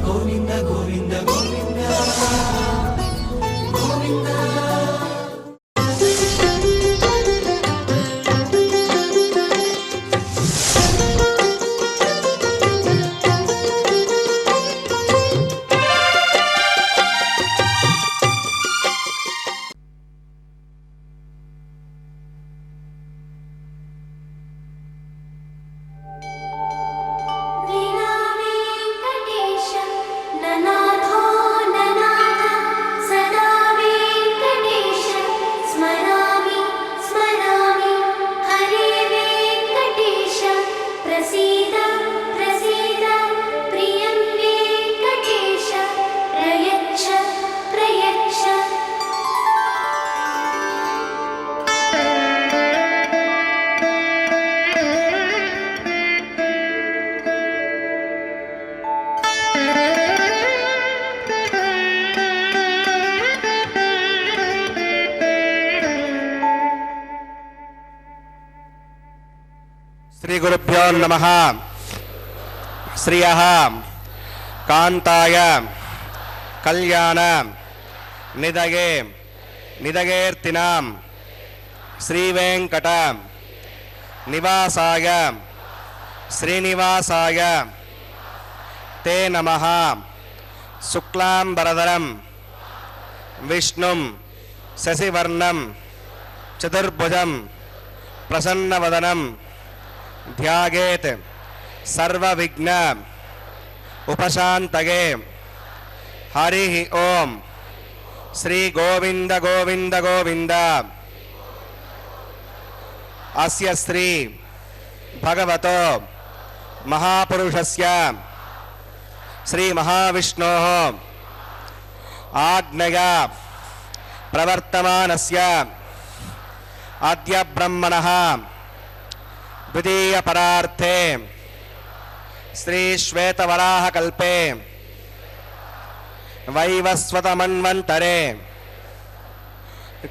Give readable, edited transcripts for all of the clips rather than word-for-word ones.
గోవింద గోవింద గోవింద గోవింద. శ్రీ గురుభ్యో నమః. శ్రియః కాంతాయ కళ్యాణ నిదగే నిదగేర్తినాం శ్రీవేంకట నివాసాయ శ్రీనివాసాయ తే నమః. శుక్లాంబరధరం విష్ణుం శశివర్ణం చతుర్భుజం ప్రసన్నవదనం ధ్యాయేత్ సర్వవిఘ్న ఉపశాంతయే. హరి ఓం. శ్రీ గోవింద గోవింద గోవింద. అస్య శ్రీ భగవతో మహాపురుషస్య శ్రీ మహావిష్ణోః ఆజ్ఞయా ప్రవర్తమానస్య అద్య బ్రహ్మణః ద్వితీయ పరార్థే శ్రీ శ్వేతవరాహ కల్పే వైవస్వతమన్వంతరే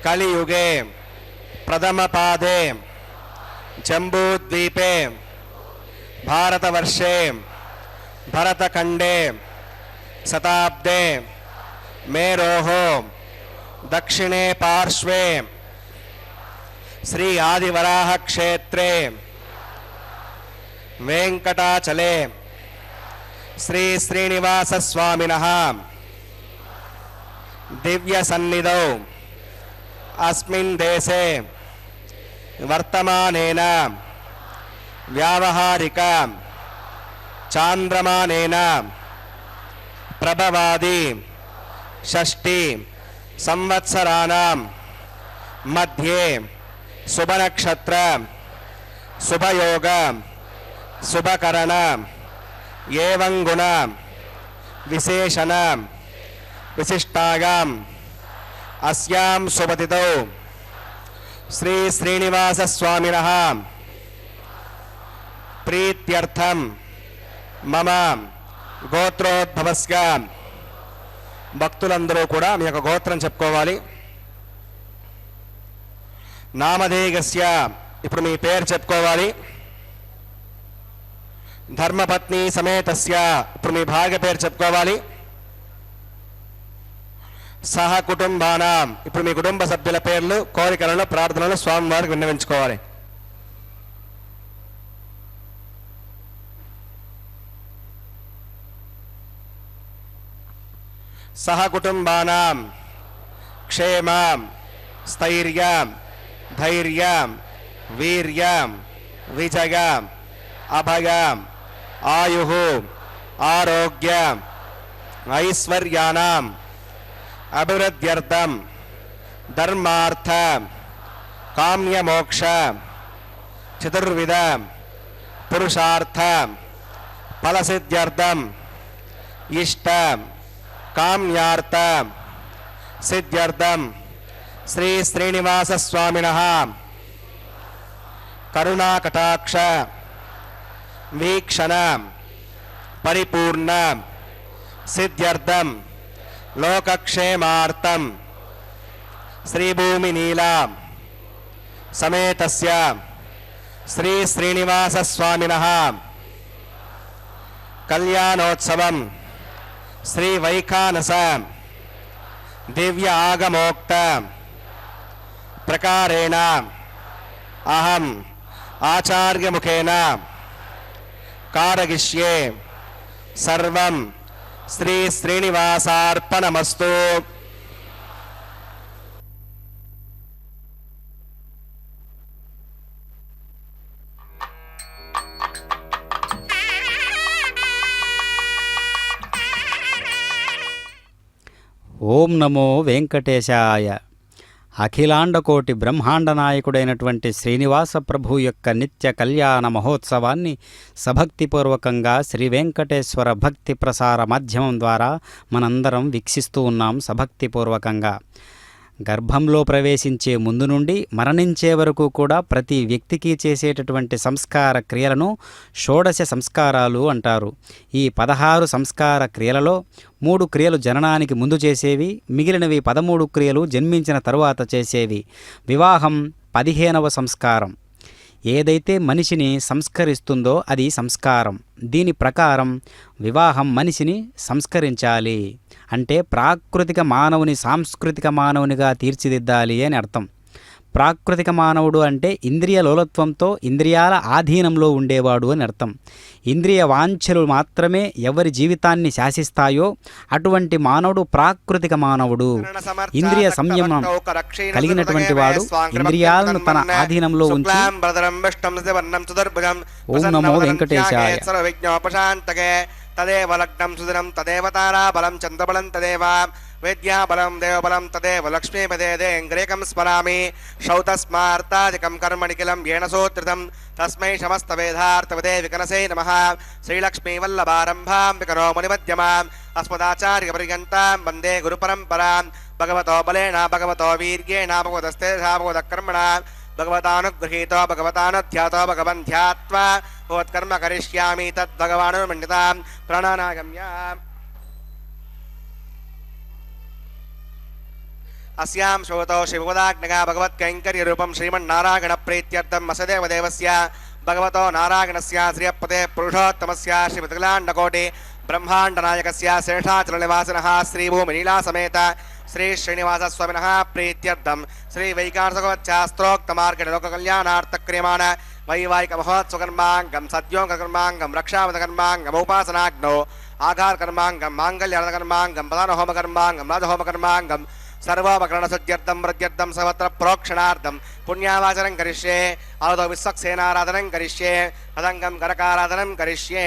కలియుగే ప్రథమ పాదే జంబూద్వీపే భారతవర్షే భరతఖండే శతాబ్దే మేరోః దక్షిణే పార్శ్వే శ్రీ ఆదివరాహ క్షేత్రే వెంకటాచలే శ్రీ శ్రీనివాస స్వామినః దివ్య సన్నిధౌ అస్మిన్ దేశే వర్తమానేన వ్యావహారిక చాంద్రమానేన ప్రభవాది షష్ఠి సంవత్సరాణం మధ్యే శుభనక్షత్ర శుభయోగ శుభకరణ ఏవం గుణ విశేషణ విశిష్టాయాం అస్యాం శుభతిథౌ శ్రీ శ్రీనివాస స్వామినః ప్రీత్యర్థం మమ గోత్రోద్భవస్య. భక్తులందరూ కూడా మీ యొక్క గోత్రం చెప్పుకోవాలి. నామధేయస్య, ఇప్పుడు మీ పేరు చెప్పుకోవాలి. ధర్మపత్ని సమేతస్య, ఇప్పుడు మీ భార్య పేరు చెప్పుకోవాలి. సహ కుటుంబానాం, ఇప్పుడు మీ కుటుంబ సభ్యుల పేర్లు కోరికలను ప్రార్థనలు స్వామివారికి విన్నవించుకోవాలి. సహ కుటుంబానాం క్షేమం స్థైర్యం ధైర్యం వీర్యం విజయం అభయం ఆయుః ఆరోగ్యం ఐశ్వర్యాణం అభివృద్ధ్యర్థం ధర్మార్థ కామ్యమోక్ష చతుర్విధ పురుషార్థ ఫలసిద్ధ్యర్థం ఇష్ట కామ్యార్థ సిద్ధ్యర్థం శ్రీ శ్రీనివాస స్వామినః కరుణాకటాక్ష వీక్షణ పరిపూర్ణ సిద్ధ్యర్థం లోకక్షేమార్థం శ్రీభూమి నీలా సమేతస్య శ్రీ శ్రీనివాస స్వామినః కళ్యాణోత్సవం శ్రీ వైఖానస దివ్య ఆగమోక్త ప్రకారేణ అహం ఆచార్యముఖేన కారగిష్యే సర్వం శ్రీ శ్రీనివాసార్పణమస్తు. ఓం నమో వెంకటేశాయ. అఖిలాండకోటి బ్రహ్మాండ నాయకుడైనటువంటి శ్రీనివాస ప్రభు యొక్క నిత్య కళ్యాణ మహోత్సవాన్ని సభక్తిపూర్వకంగా శ్రీ వెంకటేశ్వర భక్తి ప్రసార మాధ్యమం ద్వారా మనందరం వీక్షిస్తూ ఉన్నాం. సభక్తిపూర్వకంగా గర్భంలో ప్రవేశించే ముందు నుండి మరణించే వరకు కూడా ప్రతి వ్యక్తికి చేసేటటువంటి సంస్కార క్రియలను షోడశ సంస్కారాలు అంటారు. ఈ 16 సంస్కార క్రియలలో 3 క్రియలు జననానికి ముందు చేసేవి, మిగిలినవి 13 క్రియలు జన్మించిన తరువాత చేసేవి. వివాహం 15వ సంస్కారం. ఏదైతే మనిషిని సంస్కరిస్తుందో అది సంస్కారం. దీని ప్రకారం వివాహం మనిషిని సంస్కరించాలి అంటే ప్రాకృతిక మానవుని సాంస్కృతిక మానవునిగా తీర్చిదిద్దాలి అని అర్థం. ప్రాకృతిక మానవుడు అంటే ఇంద్రియ లోలత్వంతో ఇంద్రియాల ఆధీనంలో ఉండేవాడు అని అర్థం. ఇంద్రియ వాంఛలు మాత్రమే ఎవరి జీవితాన్ని శాసిస్తాయో అటువంటి మానవుడు ప్రాకృతిక మానవుడు. ఇంద్రియ సంయమనం కలిగినటువంటి వాడు ఇంద్రియాలను తన ఆధీనంలో ఉంచి ఓం నమో వెంకటేశాయ. తదేవ లగ్నం సుదినం తదేవ తారాబలం చంద్రబలం తదేవ వేద్యాబలం దేవబలం తదేవ లక్ష్మీపదేంగ్రేకం స్మరామి. శౌతస్మార్తాదికం కర్మణి కిలం ఏణ సోత్రితం తస్మై సమస్తవేదార్థవదే వికనసే నమః. శ్రీలక్ష్మీవల్లభారంభాం వికనో మునిమధ్యమాం అస్మదాచార్యపర్యంతాం వందే గురుపరంపరాం. భగవతో బలేన భగవతో వీర్యేణ భగవతస్తే భగవతకర్మణా భగవతానుగృహీతో భగవతానుధ్యాతో భగవన్ ధ్యాత్వా భగవత్కర్మ కరిష్యామి తద్భగవానుర్మన్యతాం ప్రాణానాగమ్య. अस्यां श्रोतो शिवपदाग्नगा भगवत्कैङ्कर्यरूपं श्रीमन्नारायण प्रीत्यर्थं वसुदेव देवस्य भगवतो नारायणस्य श्रियपते पुरुषोत्तमस्य श्रीमतिलाण्डकोटि ब्रह्माण्डनायकस्य शेषाचलनिवासिनः श्रीभूमिनीलासमेत श्री श्रीनिवासस्वामिनः प्रीत्यर्थं श्री वैकानसभगवच्छास्त्रोक्तमार्गेण लोककल्याणार्थक्रियमाण वैवाहिकमहोत्सवकर्माङ्गं सद्योगकर्माङ्गं रक्षावतकर्माङ्गमुपासनाग्नौ आघारकर्माङ्गं माङ्गल्यार्थकर्माङ्गं प्रधानहोमकर्माङ्गं राजहोमकर्माङ्गं सर्वोपकरणशुद्ध्यर्थं वृद्ध्यर्थं सर्वत्र प्रोक्षणार्थं पुण्यावाचनं करिष्ये. आदौ विश्वक्सेनाराधनं करिष्ये. अदङ्गं करकाराधनं करिष्ये.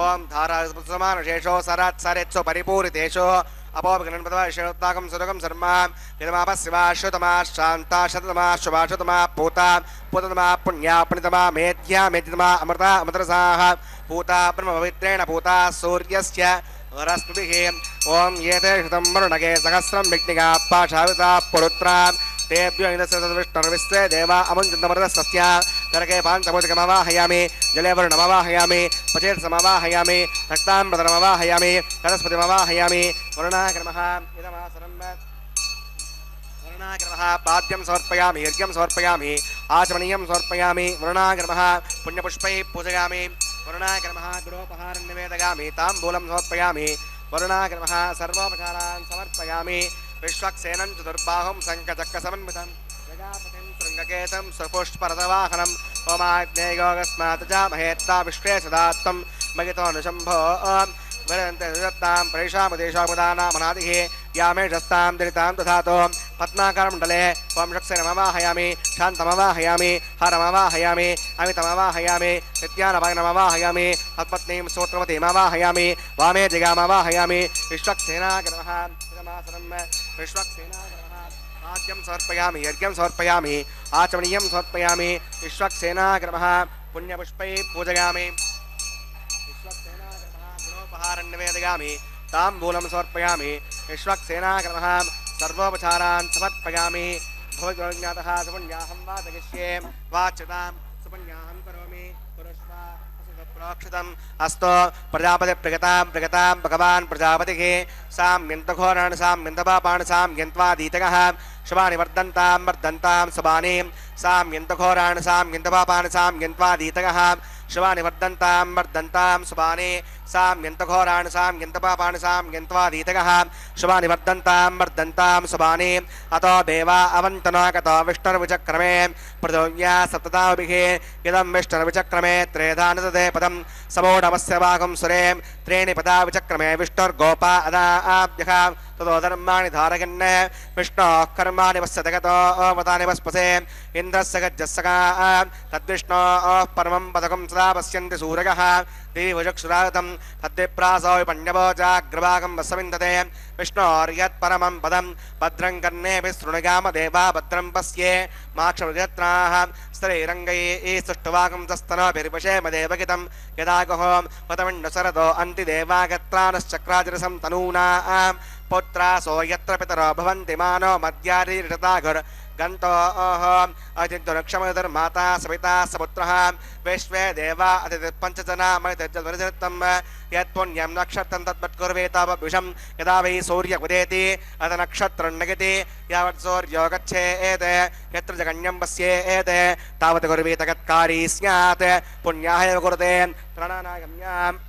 ओं धारासमानशेषो सरात्सरेत्सु परिपूरितेषु अपोपगणपतवाशोत्ताकं सुरगं शर्मा निर्मापशिवाश्वतमा शान्ता शततमा शुभाशुतमा पूता पूततमा पुण्या पुण्यतमा मेध्या मेध्यतमा अमृता अमृतरसाः पूता ब्रह्मपवित्रेण पूता सूर्यस्य रश्मिभिः. ओं येते शतं वरुणगे सहस्रं विघ्निका पाशाविता पुरुत्रा तेभ्यो विष्णुर्विश्वे देवा अमुञ्चन्दमृतस्य नरके पाञ्चभूतिकमवाहयामि जले वरुणमवाहयामि पचेत्समवाहयामि रक्ताम्बरमवाहयामि सरस्वतीमवाहयामि वरुणाक्रमः इदमासनं वरुणाक्रमः पाद्यं समर्पयामि यज्ञं समर्पयामि आचमनीयं समर्पयामि वरुणाक्रमः पुण्यपुष्पैः पूजयामि वरुणाक्रमः गुडोपहारं निवेदयामि ताम्बूलं समर्पयामि वरुणाक्रमः सर्वोपचारान् समर्पयामि विश्वक्सेनं चतुर्बाहुं शङ्खचक्रसमन्वितं जगापतिं शृङ्गकेतं सुपुष्परथवाहनं ओमाग्नेयोगस्मात् च महेत्ता विश्वे सदात्तं मगितोऽनुशम्भो विरन्तेतां प्रेषामुदेशामुदानामनादिः यामेशस्तां दलितां दधातो पद्माकरमण्डले ओं शक्सेनमवाहयामि शान्तमवाहयामि हरमवाहयामि अमितमवाहयामि नित्यानवायनमवाहयामि पद्मत्नीं सूत्रवतीमवाहयामि वामे जिगामवाहयामि विश्वक्सेनाग्रमः विश्वक्सेनाग्रमः आद्यं समर्पयामि यज्ञं समर्पयामि आचमनीयं समर्पयामि विश्वक्सेनाग्रमः पुण्यपुष्पैः पूजयामि निवेदयामि ताम्बूलं समर्पयामि विश्वक्सेनाक्रमः सर्वोपचारान् समर्पयामि भवज्ञातः सुपुण्याहं वादयिष्ये वाच्यतां सुपुण्याहं करोमि पुरुष्वा प्रोक्षितम् अस्तु प्रजापति प्रगतां भगवान् प्रजापतिः साम्यन्तघोरान् साम्यन्तपापान् साम्यन्त्वादीतकः शुभानि वर्धन्तां शुभानि साम्यन्तघोरान् साम्यन्तपापान् साम्यन्त्वादीतकः శుభాని వర్ధంతాం శుభాని సామ్యంతఘోరాణి సామ్యంతపాపాని సామ్యంత్వాదీతగః శుభాని వర్ధంతాం శుభాని అతో దేవా అవంతనాగతో విష్ణుర్విచక్రమే పృథివ్యా సప్తతాభిః ఇదం విష్ణుర్విచక్రమే త్రేధానతదే పదం సమోఢమస్య భాగం సురే త్రీణి పదా విచక్రమే విష్ణుర్గోపా అదాభ్యః ततो धर्माणि धारयन् विष्णोः कर्माणि वस्यतगतो मतानि वस्पसे इन्द्रस्य गज्जस्सका तद्विष्णोः परमं पदकं सदा पश्यन्ति सूरयः देवचक्षुरागतं तद्विप्रासो विपण्यवोजाग्रभागं वसविन्दते विष्णोर्यत्परमं पदं भद्रं कर्णेभिः शृणुयाम देवा भद्रं पश्ये माक्षुर्यत्राः स्त्रीरङ्गैः सुष्ठुवागं तस्तनोभिर्वशेम देवगितं यदागहो पदमिण्डसरदो अन्तिदेवागत्रानश्चक्राजिरसं तनूना पुत्रासो यत्र पितरो भवन्ति मानो मद्यारिरताघुर् गन्तोः अतिर्क्षमधर्माता सविता सपुत्रः विश्वे देवा अतिपञ्चजना मयिर्तं यत्पुण्यं नक्षत्रं तद्वत्कुर्वेतावविषं यदा वै सूर्य उदेति अथ नक्षत्रं नगति यावत् सूर्यो गच्छेत् यत्र जगन्यं पश्येत् तावत् कुर्वेत तत्कारी स्यात् पुण्याय कुरुते प्रणनागम्याम्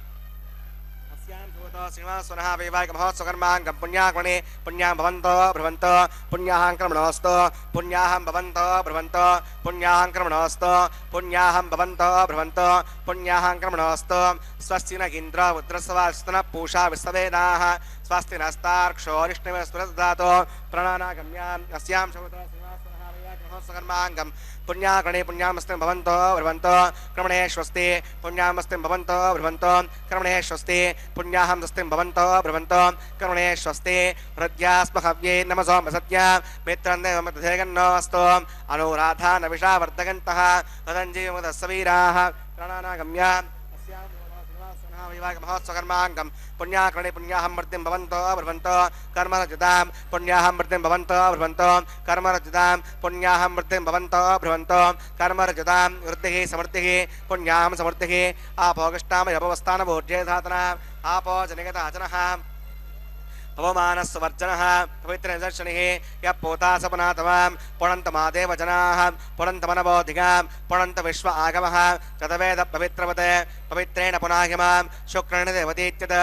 श्रीनिवासः वैवाहिकमहोत्सवकर्माङ्गं पुण्याकर्णे पुण्यां भवन्तो भ्रवन्तो पुण्याहं क्रमणोऽस्तु पुण्याहं भवन्तो भ्रवन्तो पुण्याहं क्रमणोऽस्तु पुण्याहं भवन्तो भ्रवन्तो पुण्याहं क्रमणोऽस्तु स्वस्ति न इन्द्र रुद्रस्वास्तनः पूषा विश्ववेदाः स्वस्ति नस्तार्क्ष्यो रिष्णुवस्तुददातो प्रणनागम्याम् अस्यां शौतो श्रीनिवासः वैवाहिकमहोत्सवकर्माङ्गं पुण्याकर्णे पुण्यामस्ति भवन्तो भ्रवन्तो क्रमणे स्वस्ति पुण्यामस्ति भवन्तो भ्रवन्तो क्रमणे स्वस्ति पुण्याहं स्वस्ति भवन्तो भ्रवन्तो क्रमणे स्वस्ति हृद्यास्महव्ये नमसो सत्या मित्रन्देवमध्येगन्नोऽस्तु अनुराधा नविषा वर्धगन्तः तदञ्जीवमदस्सवीराः प्रणनागम्या वैवाहिकमहोत्सवकर्माङ्गं पुण्याकर्णे पुण्याहं मृत्युं भवन्तो भ्रवन्तो कर्मरजतां पुण्याहं मृत्युं भवन्तो भ्रवन्तो कर्मरजतां पुण्याहं मृत्युं भवन्तो भ्रवन्तो कर्मरजतां वृद्धिः समृद्धिः पुण्याहं समृद्धिः आपोगष्टामयपवस्थानभोज्ये धातना आपो जनिगताचनः पवमानस्वर्जनः पवित्रनिदर्शनिः यः पोता सपनातवां पुणन्तमादेव जनाः पुणन्तमनबोधिगां पुणन्त विश्व आगमः चतवेद पवित्रवते पवित्रेण पुनाहिमां शुक्रेण देवतीत्यत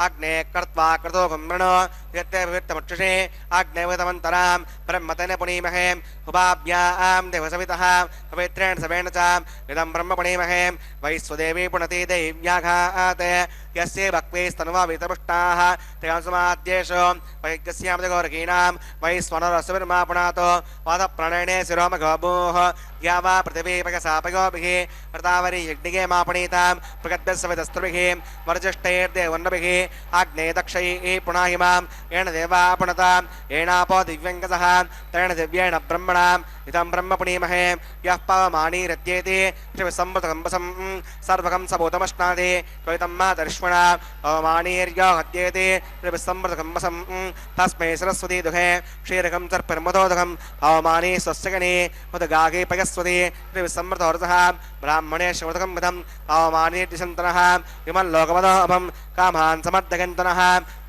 अग्ने कर्त्वा कृतो गुम्रणो यत्ते पवित्रमक्षुषे अग्नेवतमन्तरां ब्रह्मतेन पुनीमहे उपाभ्यां देवसवितः पवित्रेण सवेन च इदं ब्रह्म पुनीमहे वैश्वदेवी पुनति दैव्याघाते यस्य भक्वेस्तनुवा वितपुष्टाः तेषु वैज्ञस्यामगौरकीनां वैश्वनरसविर्मापुणातो वादप्रणयने शिरोमगोभूः या वा पृथिवीपयसापयोभिः प्रतावरी यज्ञिके मापणीतां प्रगद्यस्सवितस्त्रुभिः वर्जिष्ठैर्देवन्नभिः आग्ने दक्षैः पुणाहिमां येन देवा पुणतां येनापो दिव्यङ्गसः तेन दिव्येण ब्रह्मणाम् इदं ब्रह्म पुनीमहे यः पवमानीरत्येति श्रीविसम्मृतकम्बसं सर्वकं सबूतमश्नाति त्वयितं मातरिष्मणा पवमानीर्यो हत्येति श्रीविसम्मृतकम्बसं तस्मै सरस्वती दुःखे क्षीरकं सर्पिर्मदोदकं पवमानी स्वस्यगणे मुदगागे पयस्वती श्रीविसम्मृतोर्धः ब्राह्मणे श्रीमृतकं विधं पवमानीर्दिशन्तनः विमल्लोकमदोभं कामान् समर्दगन्तनः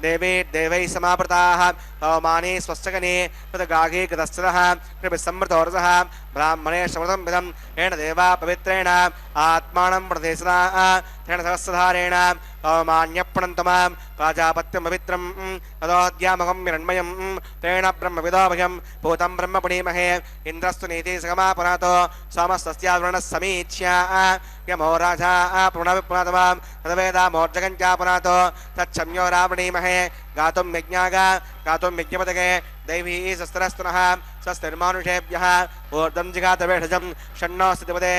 देवी देवैः समावृताः पवमानी स्वस्यगणे मुदगागे गतश्चरः श्रीविसम्मृतोर्धः ब्राह्मणे श्रीमृतं विधं येन देवा पवित्रेण आत्मानं प्रदेशदा तेन सहस्रधारेण पवमान्यप्रणन्तमां प्राजापत्यं पवित्रं तदोद्यामकं हिरण्मयं तेन ब्रह्मविदोभयं भूतं ब्रह्म पुनीमहे इन्द्रस्तु नीति सगमापुनातो सोमस्तस्यावृणः समीच्या यमो राजा पुनविपुनातमां तदवेदामोर्जगञ्चापुनातो तच्छम्यो रावणीमहे गातुं यज्ञागा गातुं यज्ञपदके दैवी शस्त्रस्तुनः स्वस्तिर्मानुषेभ्यः ऊर्ध्वं जिगातवेषजं षण्णो स्थितिपदे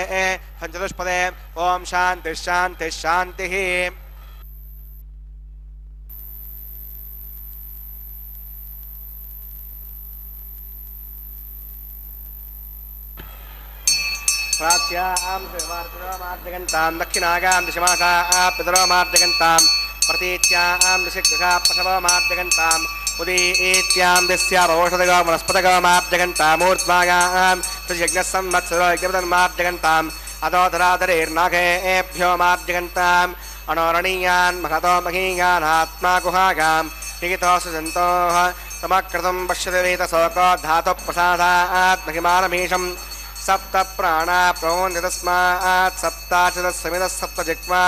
पञ्चदुष्पदे ॐ शान्तिः शान्तिः शान्तिः प्राच्यां श्रीवार्तिरोमार्जगन्तां दक्षिणागां दिशमाकाः पितरोमार्जगन्तां प्रतीच्यां दिशिग्रहा पशवमार्जगन्तां उदीत्यां दिस्यावौषधगो वनस्पतगोमार्जगन्तामूर्ध्वायां यज्ञसंवत्सरो यज्ञपदन्मार्जगन्ताम् अधोधराधरेर्नागेभ्यो मार्जगन्ताम् अनोरणीयान् महतो महीयान् आत्मा गुहागां निगितोऽसु सन्तोः समकृतं पश्यति वेतशोको धातुः प्रसादात् महिमानमीशं सप्त प्राणा प्रवन्ति तस्मात् सप्ताचिदस्समिदः सप्त जिह्वा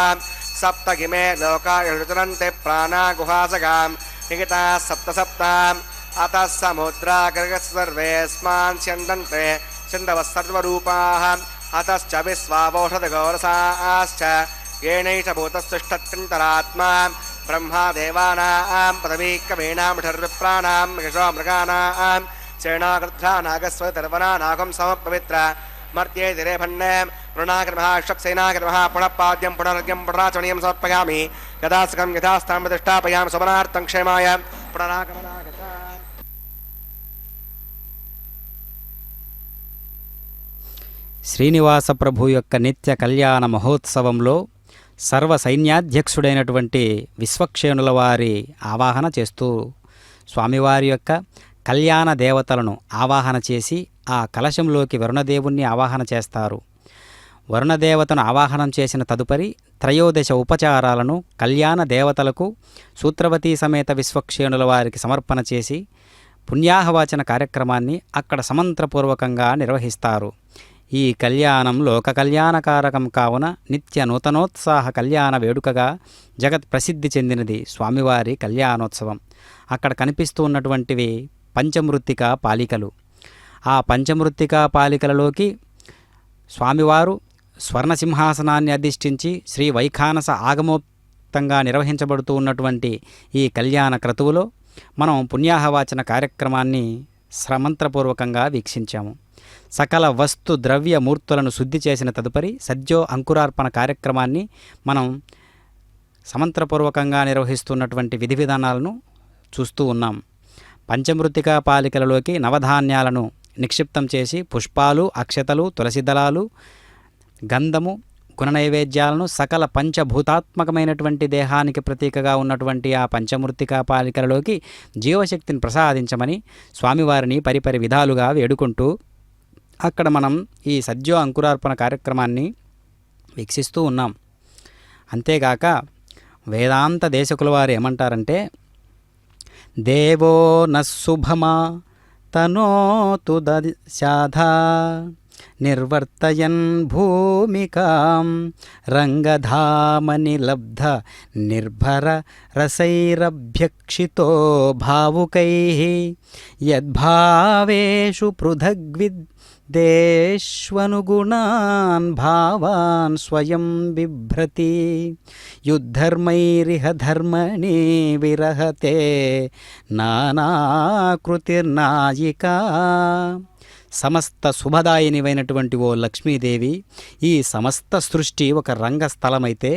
सप्त इमे लोका यजुतरन्ते प्राणा गुहासगां निहिताः सप्त सप्त अतः समुद्रा गर्गस्य सर्वेऽस्मान् स्यन्दन्ते सिन्धवः सर्वरूपाः अतश्च विश्वावौषधगौरसाश्च येनैष भूतस्तिष्ठत्यन्तरात्मा ब्रह्मा देवानां पदवीकवीनां षड्विप्राणां यशो मृगाणां सेनाकृद्धा नागस्वतर्वना नागं समपवित्र मर्त्ये दिरेभन्ने मृणाकृमः शक्सेनाकृमः पुनःपाद्यं पुनरर्घ्यं पुनराचरणीयं समर्पयामि यथासकं यथास्थां प्रतिष्ठापयामि सुमनार्थं क्षेमाय पुनरागमनागता శ్రీనివాస ప్రభు యొక్క నిత్య కళ్యాణ మహోత్సవంలో సర్వ సైన్యాధ్యక్షుడైనటువంటి విశ్వక్షేణుల వారి ఆవాహన చేస్తూ స్వామివారి యొక్క కళ్యాణ దేవతలను ఆవాహన చేసి ఆ కలశంలోకి వరుణదేవుణ్ణి ఆవాహన చేస్తారు. వరుణదేవతను ఆవాహనం చేసిన తదుపరి త్రయోదశ ఉపచారాలను కళ్యాణ దేవతలకు సూత్రవతీ సమేత విశ్వక్షేణుల వారికి సమర్పణ చేసి పుణ్యాహవాచన కార్యక్రమాన్ని అక్కడ సమంత్రపూర్వకంగా నిర్వహిస్తారు. ఈ కళ్యాణం లోక కళ్యాణకారకం కావున నిత్య నూతనోత్సాహ కళ్యాణ వేడుకగా జగత్ ప్రసిద్ధి చెందినది స్వామివారి కళ్యాణోత్సవం. అక్కడ కనిపిస్తూ ఉన్నటువంటివి పంచమృత్తికా పాలికలు. ఆ పంచమృత్తికా పాలికలలోకి స్వామివారు స్వర్ణసింహాసనాన్ని అధిష్ఠించి శ్రీ వైఖానస ఆగమోక్తంగా నిర్వహించబడుతూ ఉన్నటువంటి ఈ కళ్యాణ క్రతువులో మనం పుణ్యాహవాచన కార్యక్రమాన్ని సమంత్రపూర్వకంగా వీక్షించాము. సకల వస్తు ద్రవ్య మూర్తులను శుద్ధి చేసిన తదుపరి సద్యో అంకురార్పణ కార్యక్రమాన్ని మనం సమంత్రపూర్వకంగా నిర్వహిస్తున్నటువంటి విధి విధానాలను చూస్తూ ఉన్నాం. పంచమృత్తికా పాలికలలోకి నవధాన్యాలను నిక్షిప్తం చేసి పుష్పాలు, అక్షతలు, తులసి దళాలు, గంధము, గుణ నైవేద్యాలను సకల పంచభూతాత్మకమైనటువంటి దేహానికి ప్రతీకగా ఉన్నటువంటి ఆ పంచమృత్తికా పాలికలలోకి జీవశక్తిని ప్రసాదించమని స్వామివారిని పరిపరి విధాలుగా వేడుకుంటూ అక్కడ మనం ఈ సద్యో అంకురార్పణ కార్యక్రమాన్ని వీక్షిస్తూ ఉన్నాం. అంతేగాక వేదాంత దేశకుల వారు ఏమంటారంటే, దేవో నశుభమా తనోతు దశాధా నిర్వర్తయన్ భూమికాం రంగధామని లబ్ధ నిర్భర రసైరభ్యక్షితో భావుకైః యద్భావేషు పృథగ్విద్దేష్వనుగుణాన్ భావాన్ స్వయం బిభ్రతి యుద్ధర్మైరిహ ధర్మణి విరహతే నానాకృతిర్నాయికా. సమస్త శుభదాయినివైనటువంటి ఓ లక్ష్మీదేవి, ఈ సమస్త సృష్టి ఒక రంగస్థలమైతే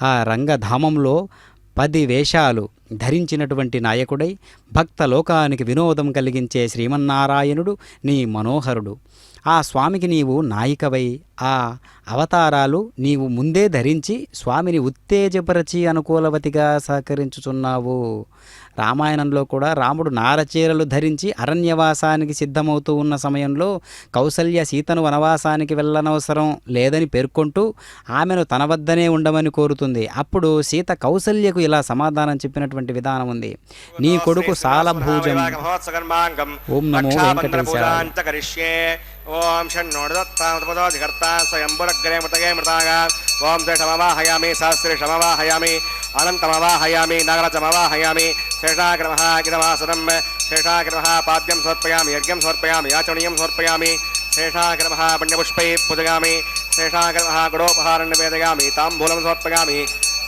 ఆ రంగధామంలో 10 వేషాలు ధరించినటువంటి నాయకుడై భక్త లోకానికి వినోదం కలిగించే శ్రీమన్నారాయణుడు నీ మనోహరుడు. ఆ స్వామికి నీవు నాయికవై ఆ అవతారాలు నీవు ముందే ధరించి స్వామిని ఉత్తేజపరచి అనుకూలవతిగా సహకరించుచున్నావు. రామాయణంలో కూడా రాముడు నారచీరలు ధరించి అరణ్యవాసానికి సిద్ధమవుతూ ఉన్న సమయంలో కౌసల్య సీతను వనవాసానికి వెళ్ళనవసరం లేదని పేర్కొంటూ ఆమెను తన వద్దనే ఉండమని కోరుతుంది. అప్పుడు సీత కౌసల్యకు ఇలా సమాధానం చెప్పినటువంటి విధానం ఉంది. నీ కొడుకు సాలభూజం. ఓం నమో వెంకటేశాయ. ఓం షణ్ణోడదత్తామతపదోధికర్తా స్వయంబురగ్రే మృతగే మృతాగా ఓం శేషమవాహయామి సహస్రే శమవాహయామి అనంతమవాహయామి నాగరాజమవాహయామి శేషాగ్రమః గిరవాసనం శేషాగ్రమః పాద్యం సమర్పయామి యజ్ఞం సమర్పయామి యాచనీయం సమర్పయామి శేషాగ్రమః పుణ్యపుష్పై పూజయామి శేషాగ్రమః గుడోపహారం నివేదయామి తాంబూలం సమర్పయామి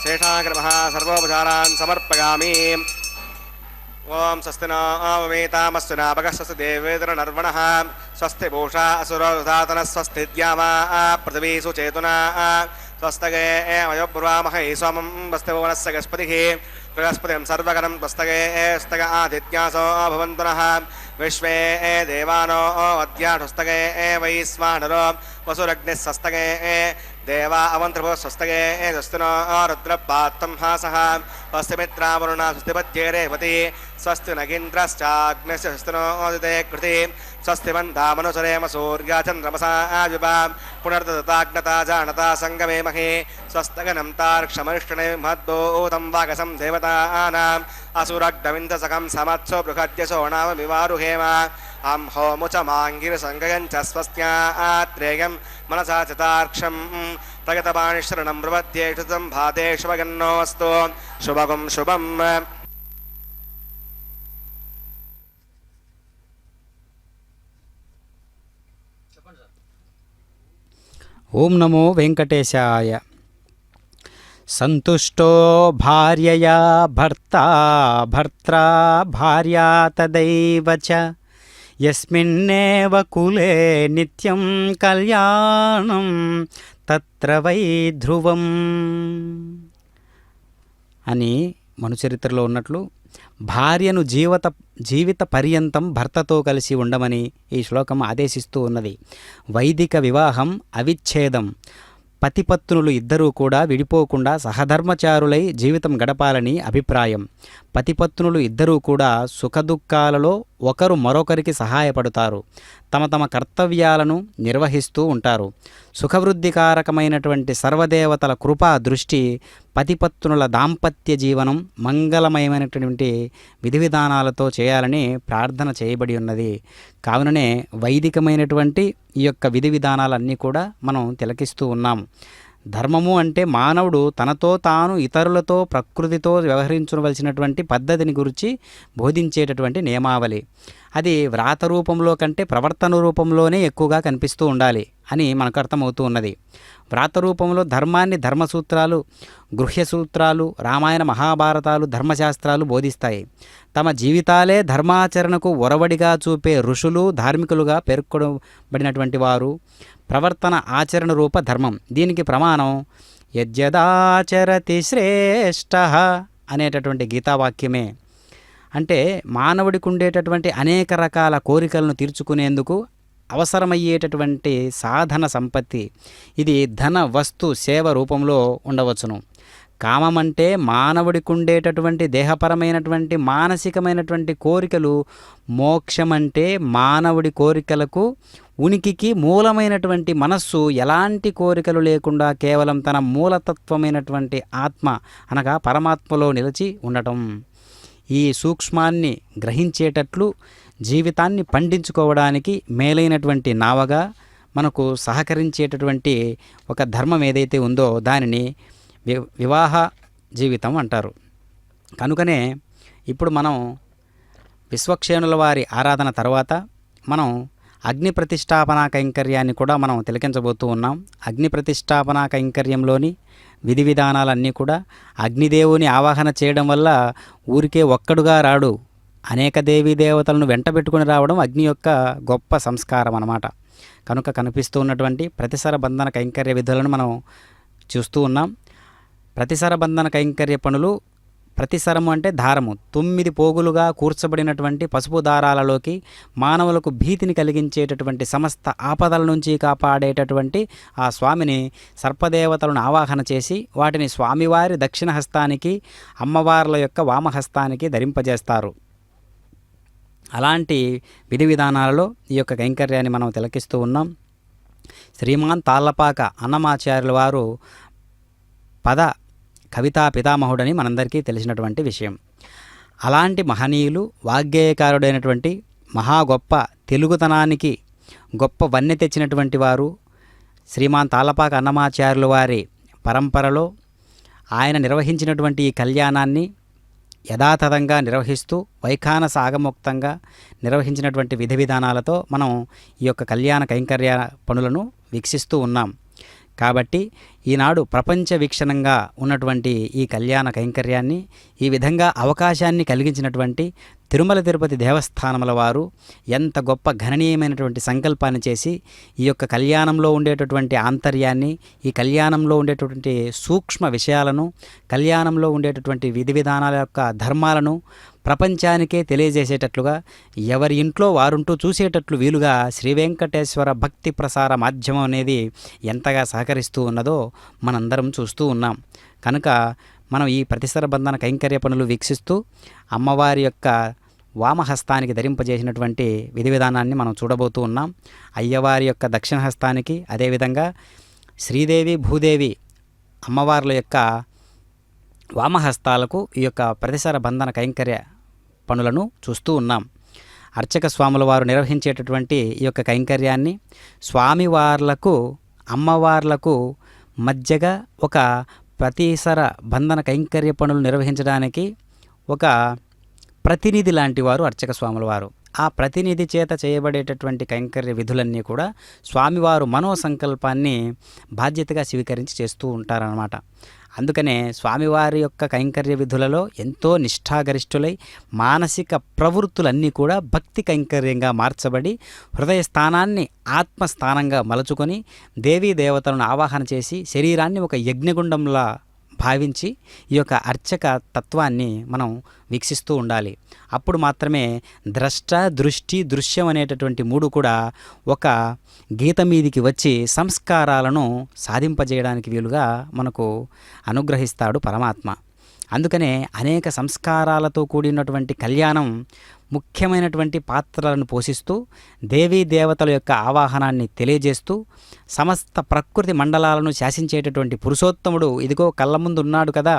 శేషాగ్రమః సర్వోపచారాన్ సమర్పయామి. ఓం స్వస్తి నోమేతామస్సు నాభగస్సు దేవేంద్ర నర్వణః స్వస్తి భూషా అసురధాతన స్వస్తి ద్యామా పృథివీసు చేతునా స్వస్తగే వయోబ్రువామహై సోమం వస్తి భువనస్య గస్పతిః బృహస్పతిం సర్వగణం స్వస్తగే స్తగ ఆదిత్యాసో భవంతు నః విశ్వే దేవానో అద్యాఢస్తగే వైశ్వానరో వసురగ్నిః స్వస్తగే దేవా అవంతృభో స్వస్తగే స్వస్తినో రుద్రపాత్తం హాసః స్వస్తి మిత్రావరుణ స్వస్తి పద్యే రేవతి స్వస్తి నగీంద్రశ్చాగ్నిశ్చ స్వస్తినో దితే కృతి స్వస్తి మందామనుసరేమ సూర్యా చంద్రమసా ఆవిభా పునర్దతాగ్నతా జానతా సంగమే మహే స్వస్తగనం తార్క్షమరిష్టనే మహద్భూతం వాగసం దేవతానాం असुरग्धविन्दसकं समत्सो बृहद्यसो नाममिवारुहेम अं होमुचमाङ्गिरसङ्गयं च स्वस्त्यात्रेयं मनसा चितार्क्षं प्रगतपाणिशरणं प्रपद्येषु सम्भातेषु वगन्नोऽस्तु शुभगुं शुभम् ఓం నమో వెంకటేశాయ. సంతుష్టో భార్యయా భర్తా భర్త్రా భార్యా తదైవ చ యస్మిన్నేవ కులే నిత్యం కళ్యాణం తత్ర వై ధ్రువం అని మనుచరిత్రలో ఉన్నట్లు భార్యను జీవిత పర్యంతం భర్తతో కలిసి ఉండమని ఈ శ్లోకం ఆదేశిస్తూ ఉన్నది. వైదిక వివాహం అవిచ్ఛేదం. పతిపత్నులు ఇద్దరూ కూడా విడిపోకుండా సహధర్మచారులై జీవితం గడపాలని అభిప్రాయం. పతిపత్నులు ఇద్దరూ కూడా సుఖదుఖాలలో ఒకరు మరొకరికి సహాయపడతారు. తమ తమ కర్తవ్యాలను నిర్వహిస్తూ ఉంటారు. సుఖవృద్ధికారకమైనటువంటి సర్వదేవతల కృపా దృష్టి పతిపత్నుల దాంపత్య జీవనం మంగళమయమైనటువంటి విధి విధానాలతో చేయాలని ప్రార్థన చేయబడి ఉన్నది. కావుననే వైదికమైనటువంటి ఈ యొక్క విధి విధానాలన్నీ కూడా మనం తిలకిస్తూ ఉన్నాం. ధర్మము అంటే మానవుడు తనతో తాను ఇతరులతో ప్రకృతితో వ్యవహరించవలసినటువంటి పద్ధతిని గురించి బోధించేటటువంటి నియమావళి. అది వ్రాత రూపంలో కంటే ప్రవర్తన రూపంలోనే ఎక్కువగా కనిపిస్తూ ఉండాలి అని మనకు అర్థమవుతూ ఉన్నది. వ్రాత రూపంలో ధర్మాన్ని ధర్మసూత్రాలు, గృహ్య సూత్రాలు, రామాయణ మహాభారతాలు, ధర్మశాస్త్రాలు బోధిస్తాయి. తమ జీవితాలే ధర్మాచరణకు ఒరవడిగా చూపే ఋషులు ధార్మికులుగా పేర్కొనబడినటువంటి వారు. ప్రవర్తన ఆచరణ రూప ధర్మం. దీనికి ప్రమాణం యజ్జదాచరతి శ్రేష్ఠ అనేటటువంటి గీతావాక్యమే. అంటే మానవుడికి ఉండేటటువంటి అనేక రకాల కోరికలను తీర్చుకునేందుకు అవసరమయ్యేటటువంటి సాధన సంపత్తి. ఇది ధన, వస్తు, సేవ రూపంలో ఉండవచ్చును. కామం అంటే మానవుడికి ఉండేటటువంటి దేహపరమైనటువంటి మానసికమైనటువంటి కోరికలు. మోక్షం అంటే మానవుడి కోరికలకు ఉనికికి మూలమైనటువంటి మనస్సు ఎలాంటి కోరికలు లేకుండా కేవలం తన మూలతత్వమైనటువంటి ఆత్మ అనగా పరమాత్మలో నిలిచి ఉండటం. ఈ సూక్ష్మాన్ని గ్రహించేటట్లు జీవితాన్ని పండించుకోవడానికి మేలైనటువంటి నావగా మనకు సహకరించేటటువంటి ఒక ధర్మం ఏదైతే ఉందో దానిని వివాహ జీవితం అంటారు. కనుకనే ఇప్పుడు మనం విశ్వక్షేణుల వారి ఆరాధన తర్వాత మనం అగ్ని ప్రతిష్టాపనా కైంకర్యాన్ని కూడా మనం తిలకించబోతూ ఉన్నాం. అగ్ని ప్రతిష్టాపనా కైంకర్యంలోని విధి విధానాలన్నీ కూడా అగ్నిదేవుని ఆవాహన చేయడం వల్ల ఊరికే ఒక్కడుగా రాడు. అనేక దేవీ దేవతలను వెంట పెట్టుకుని రావడం అగ్ని యొక్క గొప్ప సంస్కారం అన్నమాట. కనుక కనిపిస్తూ ఉన్నటువంటి ప్రతిసర బంధన కైంకర్య విధులను మనం చూస్తూ ఉన్నాం. ప్రతిసర బంధన కైంకర్య పనులు, ప్రతిసరము అంటే దారము, 9 పోగులుగా కూర్చబడినటువంటి పసుపు దారాలలోకి మానవులకు భీతిని కలిగించేటటువంటి సమస్త ఆపదల నుంచి కాపాడేటటువంటి ఆ స్వామిని సర్పదేవతలను ఆవాహన చేసి వాటిని స్వామివారి దక్షిణ హస్తానికి, అమ్మవార్ల యొక్క వామహస్తానికి ధరింపజేస్తారు. అలాంటి విధి విధానాలలో ఈ యొక్క కైంకర్యాన్ని మనం తిలకిస్తూ ఉన్నాం. శ్రీమాన్ తాళ్లపాక అన్నమాచార్యుల వారు పద కవితా పితామహుడని మనందరికీ తెలిసినటువంటి విషయం. అలాంటి మహనీయులు, వాగ్గేయకారుడైనటువంటి మహా గొప్ప తెలుగుతనానికి గొప్ప వన్నె తెచ్చినటువంటి వారు శ్రీమాన్ తాళ్లపాక అన్నమాచార్యుల వారి పరంపరలో ఆయన నిర్వహించినటువంటి ఈ కళ్యాణాన్ని యథాతథంగా నిర్వహిస్తూ వైఖానస ఆగమోక్తంగా నిర్వహించినటువంటి విధి విధానాలతో మనం ఈ యొక్క కళ్యాణ కైంకర్య పనులను వీక్షిస్తూ ఉన్నాం. కాబట్టి ఈనాడు ప్రపంచ వీక్షణంగా ఉన్నటువంటి ఈ కళ్యాణ కైంకర్యాన్ని ఈ విధంగా అవకాశాన్ని కలిగించినటువంటి తిరుమల తిరుపతి దేవస్థానముల వారు ఎంత గొప్ప గణనీయమైనటువంటి సంకల్పాన్ని చేసి ఈ యొక్క కళ్యాణంలో ఉండేటటువంటి ఆంతర్యాన్ని, ఈ కళ్యాణంలో ఉండేటటువంటి సూక్ష్మ విషయాలను, కళ్యాణంలో ఉండేటటువంటి విధి విధానాల యొక్క ధర్మాలను ప్రపంచానికే తెలియజేసేటట్లుగా ఎవరి ఇంట్లో వారుంటూ చూసేటట్లు వీలుగా శ్రీ వెంకటేశ్వర భక్తి ప్రసార మాధ్యమం అనేది ఎంతగా సహకరిస్తూ ఉన్నదో మనందరం చూస్తూ ఉన్నాం. కనుక మనం ఈ ప్రతిసర బంధన కైంకర్య పనులు వీక్షిస్తూ అమ్మవారి యొక్క వామహస్తానికి ధరింపజేసినటువంటి విధి విధానాన్ని మనం చూడబోతూ ఉన్నాం. అయ్యవారి యొక్క దక్షిణ హస్తానికి, అదేవిధంగా శ్రీదేవి భూదేవి అమ్మవార్ల యొక్క వామహస్తాలకు ఈ యొక్క ప్రతిసర బంధన కైంకర్య పనులను చూస్తూ ఉన్నాం. అర్చక స్వాముల వారు నిర్వహించేటటువంటి ఈ యొక్క కైంకర్యాన్ని స్వామివార్లకు అమ్మవార్లకు మధ్యగా ఒక ప్రతిసర బంధన కైంకర్య పనులు నిర్వహించడానికి ఒక ప్రతినిధి లాంటి వారు అర్చక స్వాముల వారు. ఆ ప్రతినిధి చేత చేయబడేటటువంటి కైంకర్య విధులన్నీ కూడా స్వామివారు మనోసంకల్పాన్ని బాధ్యతగా స్వీకరించి చేస్తూ ఉంటారన్నమాట. అందుకనే స్వామివారి యొక్క కైంకర్య విధులలో ఎంతో నిష్ఠాగరిష్ఠులై మానసిక ప్రవృత్తులన్నీ కూడా భక్తి కైంకర్యంగా మార్చబడి హృదయ స్థానాన్ని ఆత్మస్థానంగా మలుచుకొని దేవీ దేవతలను ఆవాహన చేసి శరీరాన్ని ఒక యజ్ఞగుండంలా భావించి ఈ యొక్క అర్చక తత్వాన్ని మనం వీక్షిస్తూ ఉండాలి. అప్పుడు మాత్రమే ద్రష్ట, దృష్టి, దృశ్యం అనేటటువంటి మూడు కూడా ఒక గీత మీదికి వచ్చి సంస్కారాలను సాధింపజేయడానికి వీలుగా మనకు అనుగ్రహిస్తాడు పరమాత్మ. అందుకనే అనేక సంస్కారాలతో కూడినటువంటి కళ్యాణం ముఖ్యమైనటువంటి పాత్రలను పోషిస్తూ దేవీ దేవతల యొక్క ఆవాహనాన్ని తెలియజేస్తూ సమస్త ప్రకృతి మండలాలను శాసించేటటువంటి పురుషోత్తముడు ఇదిగో కళ్ళ ముందు ఉన్నాడు కదా,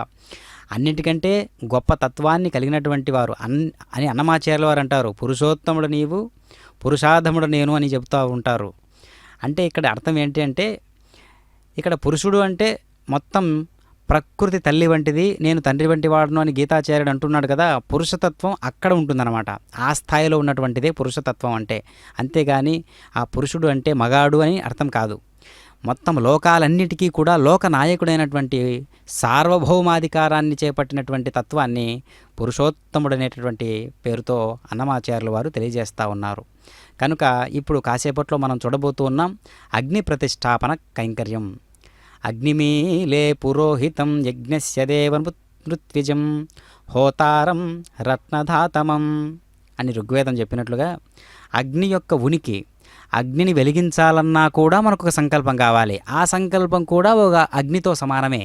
అన్నిటికంటే గొప్ప తత్వాన్ని కలిగినటువంటి వారు అని అన్నమాచార్యుల వారు అంటారు. పురుషోత్తముడు నీవు, పురుషాధముడు నేను అని చెబుతూ ఉంటారు. అంటే ఇక్కడ అర్థం ఏంటి అంటే, ఇక్కడ పురుషుడు అంటే మొత్తం ప్రకృతి తల్లి వంటిది, నేను తండ్రి వంటి వాడును అని గీతాచార్యుడు అంటున్నాడు కదా. పురుషతత్వం అక్కడ ఉంటుందన్నమాట. ఆ స్థాయిలో ఉన్నటువంటిదే పురుషతత్వం అంటే. అంతేగాని ఆ పురుషుడు అంటే మగాడు అని అర్థం కాదు. మొత్తం లోకాలన్నిటికీ కూడా లోకనాయకుడైనటువంటి సార్వభౌమాధికారాన్ని చేపట్టినటువంటి తత్వాన్ని పురుషోత్తముడనేటటువంటి పేరుతో అన్నమాచార్యుల వారు తెలియజేస్తూ ఉన్నారు. కనుక ఇప్పుడు కాసేపట్లో మనం చూడబోతూ ఉన్నాం అగ్ని ప్రతిష్టాపన కైంకర్యం. అగ్నిమీలే పురోహితం యజ్ఞస్య దేవమృత్విజం హోతారం రత్నధాతమం అని ఋగ్వేదం చెప్పినట్లుగా అగ్ని యొక్క ఉనికి, అగ్నిని వెలిగించాలన్నా కూడా మనకు ఒక సంకల్పం కావాలి. ఆ సంకల్పం కూడా ఒక అగ్నితో సమానమే.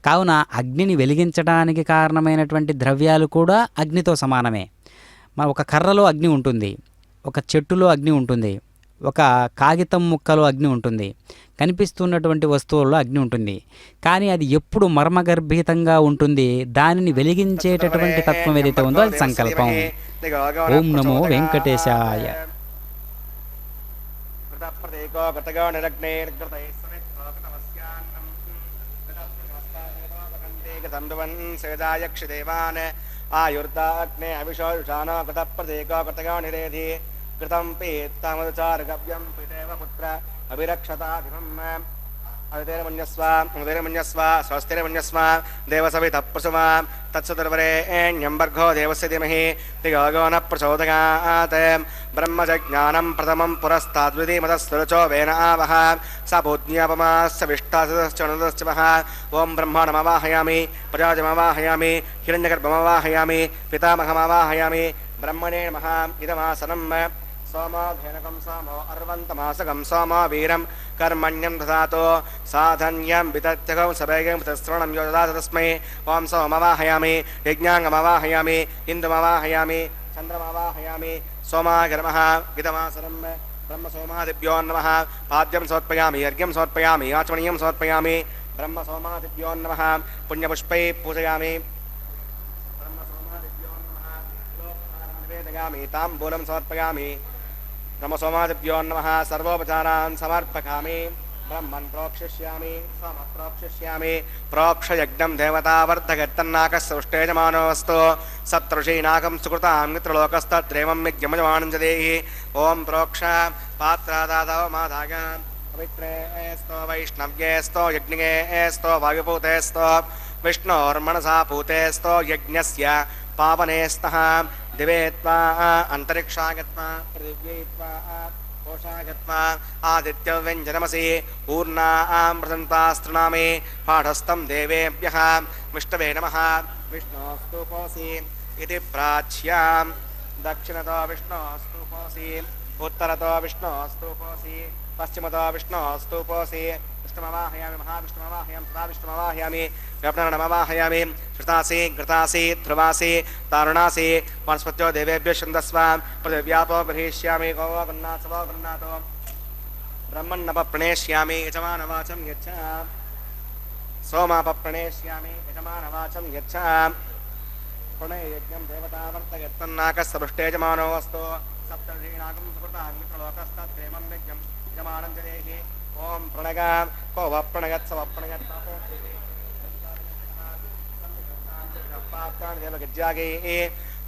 కావున అగ్నిని వెలిగించడానికి కారణమైనటువంటి ద్రవ్యాలు కూడా అగ్నితో సమానమే. మన ఒక కర్రలో అగ్ని ఉంటుంది, ఒక చెట్టులో అగ్ని ఉంటుంది, ఒక కాగితం ముక్కలో అగ్ని ఉంటుంది, కనిపిస్తున్నటువంటి వస్తువుల్లో అగ్ని ఉంటుంది. కానీ అది ఎప్పుడు మర్మగర్భితంగా ఉంటుంది, దానిని వెలిగించేటటువంటి తత్వం ఏదైతే ఉందో అది సంకల్పం. ఓం నమో వెంకటేశాయ. కృతం పీతామదుచారగవ్యం పితేవ పుత్ర అభిరక్షతాధిపం అవితేరమన్యస్వ స్వస్తిరమన్యస్వ దేవసవిత ప్రసుమ తత్సతుర్వరేణ్యం భర్గో దేవస్య ధీమహి ధియో న ప్రచోదయాత్ బ్రహ్మజ్ఞానం ప్రథమం పురస్తాద్విధిమతస్సురుచో వేన ఆవహ స భూజ్ఞాపమాస్య విష్టాసశ్చ ఓం బ్రహ్మాణమవాహయామి ప్రజాజమవాహయామి హిరణ్యగర్భమవాహయామి పితామహమవాహయామి బ్రహ్మణే నమః ఇదమాసనం సోమోధేనకం సోమో అర్వంతమాసకం సోమో వీరం కర్మణ్యం దదాతో సాధన్యం వితత్యకం సభేగం వితస్త్రణం యో దదాత తస్మై ఓం సోమవాహయామి యజ్ఞాంగమవాహయామి ఇందుమవాహయామి చంద్రమవాహయామి సోమాయ నమః ఇదమాసనం బ్రహ్మ సోమాదిభ్యో నమః పాద్యం సమర్పయామి అర్ఘ్యం సమర్పయామి ఆచమనీయం సమర్పయామి బ్రహ్మ సోమాదిభ్యో నమః పుణ్యపుష్పై పూజయామి బ్రహ్మ సోమాదిభ్యో నమః నివేదయామి తాంబూలం సమర్పయామి బ్రహ్మ సోమాదిభ్యో నమః సర్వోపచారాన్ సమర్పయామి బ్రహ్మన్ ప్రోక్షిష్యామి సమప్రోక్షిష్యామి ప్రోక్షయజ్ఞం దేవతావర్ధగత్తన్నాకస్సృష్టేజమానోऽस्तु సప్తఋషీనాకం సుకృతాం మిత్రలోకస్తత్రేమం యజ్ఞమజమానం చ దేహి ఓం ప్రోక్ష పాత్రాదాతవ మాధాగ పవిత్రేస్తో వైష్ణవ్యేస్తో యజ్ఞేస్తో వాయుపూతేస్తో విష్ణోర్మనసా పూతేస్తో యజ్ఞస్య పావనేస్తః దివేత్వా అంతరిక్షాగత్వా పృథివ్యైత్వా కోశాగత్వా ఆదిత్యవ్యంజనమసి ఊర్ణాం ప్రసంతాస్తృణామి పాఠస్థం దేవేభ్యః విష్ణవే నమః విష్ణోస్తూపోసి ఇది ప్రాచ్యాం దక్షిణతో విష్ణోస్తూపోసి ఉత్తరతో విష్ణోస్తూపోసి పశ్చిమతో విష్ణోస్తూపోసి విష్ణుమవాహయామి మహావిష్ణుమవాహయామి సదా విష్ణుమవాహయామి వ్యాప్నమవాహయామి శృతాసి ఘృతాసి ధ్రువాసి తారుణాసి వనస్పత్యో దేవేభ్యో ఛందస్వ పృథివ్యాపో గృహీష్యామి గో గన్నాథవో గన్నాథో బ్రహ్మన్నప ప్రణేష్యామి యజమానవాచం యచ్చ सोमापप्रणेष्यामि यजमानवाचं यच्छ प्रणययज्ञं देवतावर्तयत्तन्नाकस्तपृष्टेजमानो अस्तु सप्तर्षीणागं सुकृतान्मित्रलोकस्तत्प्रेमं यज्ञं यजमानं च देहि ॐ प्रणग को वप्रणगत्सवप्रणगत् देवगज्जागे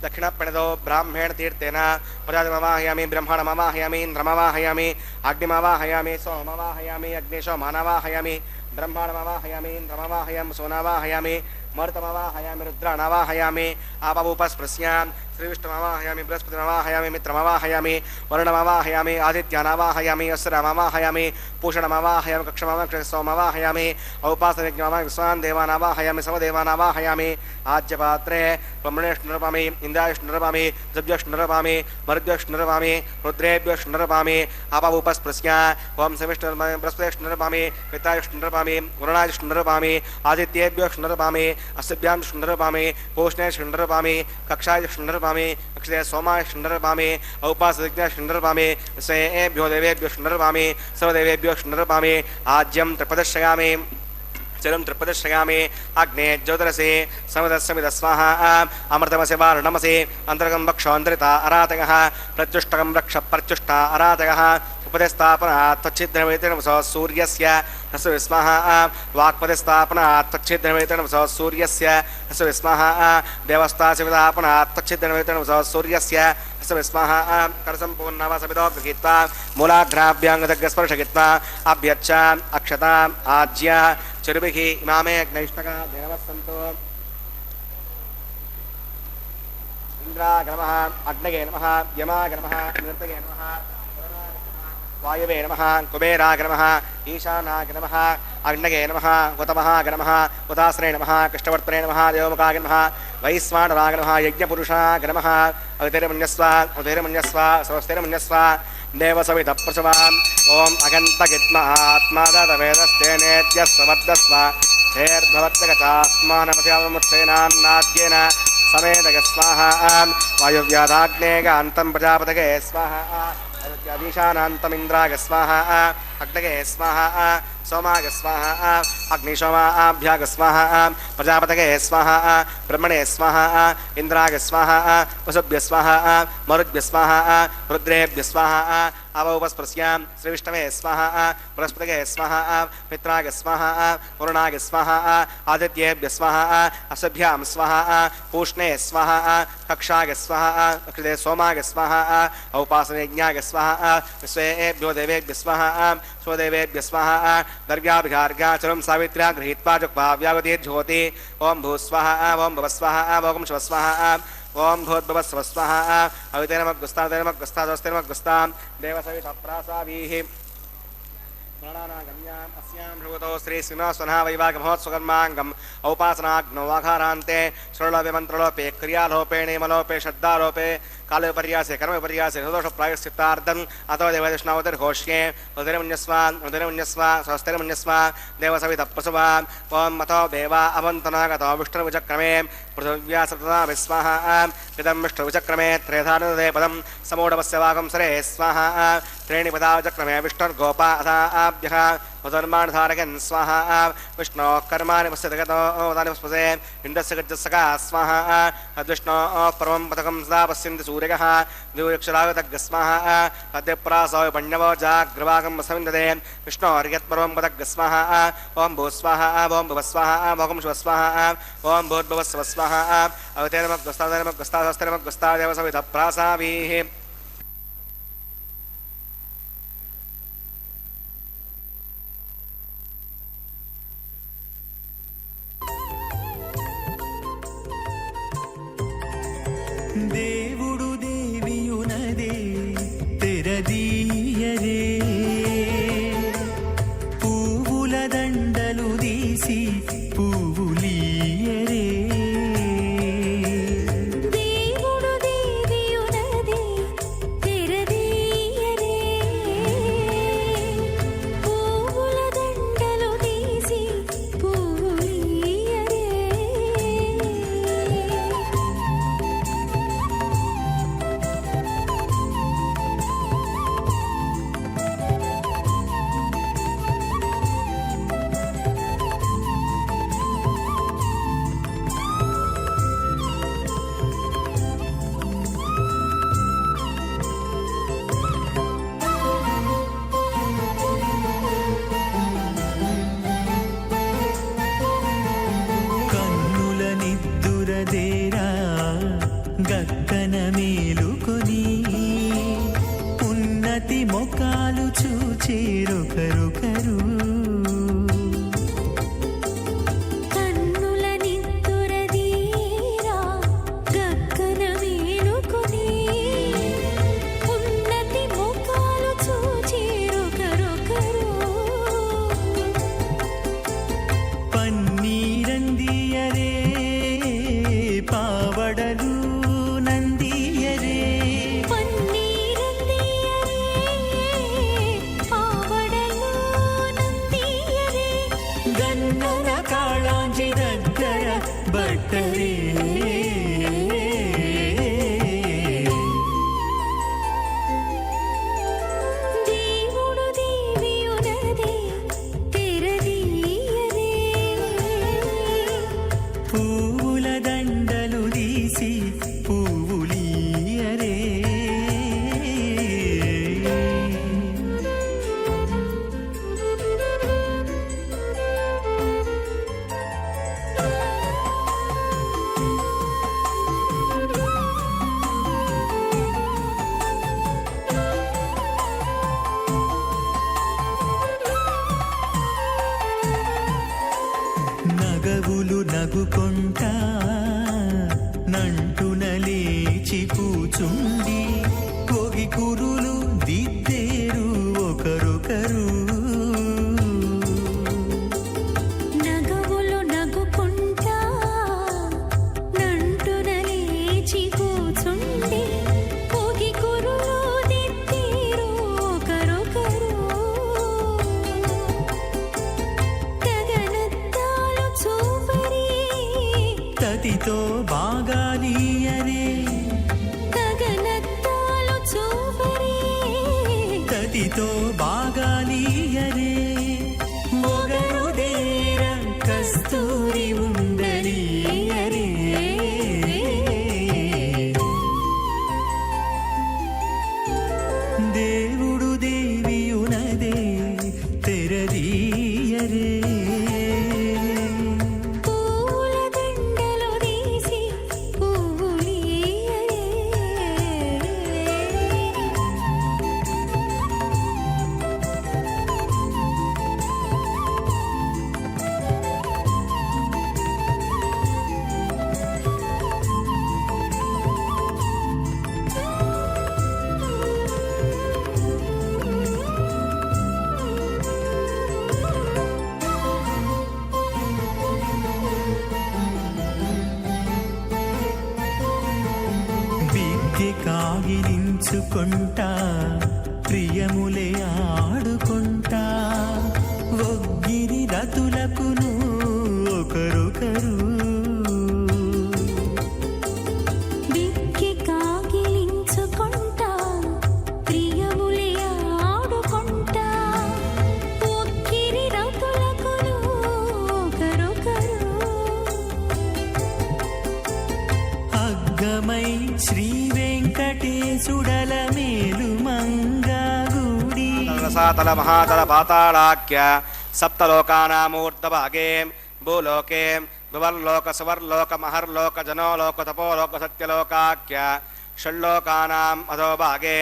दक्षिणप्रणदो ब्राह्मण तीर्थेन प्रजातिमवाहयामि ब्रह्मणमवाहयामि इन्द्रमवाहयामि अग्निमवाहयामि सोमवाहयामि अग्निशोमानवाहयामि ब्रह्मणमवाहयामि इन्द्रमवाहयामि सोनावाहयामि मर्तमवाहयामि रुद्राणवाहयामि आपवुपस्पृश्यां श्रीविष्णुमवाहयामि बृहस्पतिमवाहयामि मित्रमवाहयामि वरुणमवाहयामि आदित्यानवाहयामि अस्रमवाहयामि पूषणमवाहयामि कक्षमवाहयामि सोमवाहयामि औपासनयज्ञमवाहयामि विश्वान् देवानवाहयामि समदेवानवाहयामि आज्यपात्रे ब्रह्मणेष्णुरपामि इन्द्रायष्णुरपामि द्रव्यष्णुरपामि मरुद्यष्णुरपामि रुद्रेभ्यष्णुरपामि आपवुपस्पृश्या ओं सविष्णुरपामि बृहस्पतिष्णुरपामि पितायष्णुरपामि वरुणायष्णुरपामि आदित्येभ्यष्णुरपामि अस्भ्यां शुण्डरपामि पूष्णे शुण्डरपामि कक्षाय शुण्डरपामि अक्षरे सोमाय शुण्डरपामि औपासयज्ञ शुण्डरपामि स्वेभ्यो देवेभ्यो शुण्डरपामि सर्वदेवेभ्यो शुण्डरपामि आज्यं त्रिपदश्रयामि चरं त्रिपदश्रयामि अग्ने ज्योतिरसि समिदस्समिद स्वाहा अमृतमसि वारुणमसि अन्तर्गं वक्षोऽन्तरिता अरातकः प्रत्युष्टकं रक्ष प्रत्युष्टा अरातकः उपदेस्थापनात् त्वच्छिद्रमेतेनवसो सूर्यस्य हस विस्मः वाक्पदेस्थापनात् त्वच्छिद्रमेतेनवसो सूर्यस्य हस विस्मः देवस्तासिविदापनात् त्वच्छिद्रमेतेनवसो सूर्यस्य हस विस्मः करसम्पूर्णवसमिदो गृहीत्वा मूलाग्राभ्याङ्गदग्स्पर्शयित्वा अभ्यच्छ अक्षता आज्य चरुभिः इमामे अग्नैष्टका देवः सन्तु इन्द्राय नमः अग्नये नमः यमाय नमः नृतये नमः वायवे नमः कुबेराय नमः ईशानाय नमः अग्नये नमः हुतमहाय नमः हुताश्रये नमः कृष्णवर्त्मने नमः देवमुखाय नमः वैश्वानराय नमः यज्ञपुरुषाय नमः अवितिर्मन्यस्व उदयर्मन्यस्व स्वस्तिर्मन्यस्व देवसवितप्रसवाम् ॐ अगन्तगित्मात्मादवेदस्तेनेत्यस्ववर्धस्व धेर्भवत्यगतास्मानपत्यामुत्सेनान्नाद्येन समेतय स्वाहा वायुव्याधाग्नेगान्तं प्रजापतये स्वाहा अदीशानान्तमिन्द्राय स्वाहा अग्नये स्वाहा सोमाय स्वाहा अग्निशोमाभ्याग स्वाहा प्रजापतये स्वाहा ब्रह्मणे स्वाहा इन्द्राय स्वाहा वसुभ्य स्वाहा मरुद्भ्य स्वाहा रुद्रेभ्य स्वाहा अवौपस्पृश्यां श्रीविष्णवे स्वाहा बृहस्पतये स्वाहा मित्राय स्वाहा वरुणाय स्वाहा आदित्येभ्य स्वाहा असभ्यां स्वाहा पूष्णे स्वाहा कक्षाय स्वाहा अक्षते सोमाय स्वाहा औपासनयज्ञाय स्वाहा स्वेभ्यो देवेभ्य स्वाहा स्वदेवेभ्य स्वाहा दर्व्याभिघार्घ्याचलं सावित्र्या गृहीत्वा जुक्त्वा व्यावधि ज्योति ओं भूस्वाहा ओं भवस्वाहा ओं शिवस्वाहा ओं भूद्भवस्वस्वाहा अवितेनमग्गुस्तां देवसवितप्रासाभिः प्राणानागम्याम् अस्यां भृगतो श्रीश्रीनिवासवनः वैवाहमहोत्सवकर्माङ्गम् औपासनाग्नौ वाघारान्ते श्रलोपे मन्त्रलोपे क्रियालोपे नियमलोपे श्रद्धालोपे कालोपर्यासे कर्मपर्यासे सदोषप्रायश्चित्तार्थम् अतो देवदृष्णावतिर्घोष्ये उदयमन्यस्व स्वस्तिर्मन्यस्व देवसवितप्रसवा ॐ अतो देवा अवन्तनागतो विष्णुविचक्रमे पृथिव्या सप्तधा विस्वाहा इदं विष्णुविचक्रमे त्रेधानुदे पदं समूढवस्य वागं सरे स्वाहा त्रीणि पदाविचक्रमे विष्णुर्गोपा अथाभ्यः मुसल्मानधारकन् स्वाहा विष्णोः कर्माणि पश्यतगतो उदानि पुष्पसे इन्द्रस्य गजस्सका स्वाहा अद्विष्णोः परमं पथकं सदा पश्यन्ति सूर्यः द्विक्षरागतग् स्वाहा अद्यप्रासौ पण्यवो जाग्रवागं वसविन्दते विष्णोर्यत्परमं पथग् स्वाहा ॐ भूस्वाहा ॐ भुवस्वाहा भोगं शिवस्वाहा ॐ भूर्भुवस्वस्वाहा अवतेनमग्गस्तादेवसवितप्रासाभिः దేవుడు దేవియునదే తెరదీయరే పువ్వుల దండలు తీసి పువ్వులీయరే దేవుడు దేవియునదే తెరదీయరే పువ్వుల దండలు తీసి పువ్వులీయరే పువ్వుల దండలు తీసి పువ్వులీయరే నగవులు నగుకొంటా నంటున లేచి కూచుండి పొగి కురులు దిద్దేరు ఒకరొకరు నగవులు నగుకుంటా నంటున లేచి కూచుండి పొగి కురులు దిద్దేరు ఒకరొకరు గగనద్దాలు చూపరి తతితో బాగాలీయరే గగనద్దాలు చూపరి తతితో బాగాలీయరే మొగరుదేర కస్తూరి ఉండలీయరే దేవుడు దేవియునదే తెరదీయరే పూల దండలు తీసి పువ్వులీయరే విద్య కాగిలించుకుంటా ప్రియములే ఆడుకుంటా ఒగ్గిరి రతులకును ఒకరొకరు బిక్కి కాగిలించుకుంటా ప్రియములే ఆడుకుంటా ఒక్కిరి రతులకును ఒకరొకరు అగ్గమై శ్రీ వెంకటేశుడల మేలు మంగాగుడి రసాతల మహాతల పాతాళాఖ్య సప్తలోకానామూర్ధభాగే భూలోకే భువర్లోక సువర్లోక మహర్లోక జనోలోక తపోలోక సత్యలోకాఖ్య షణ్లోకానాం అధోభాగే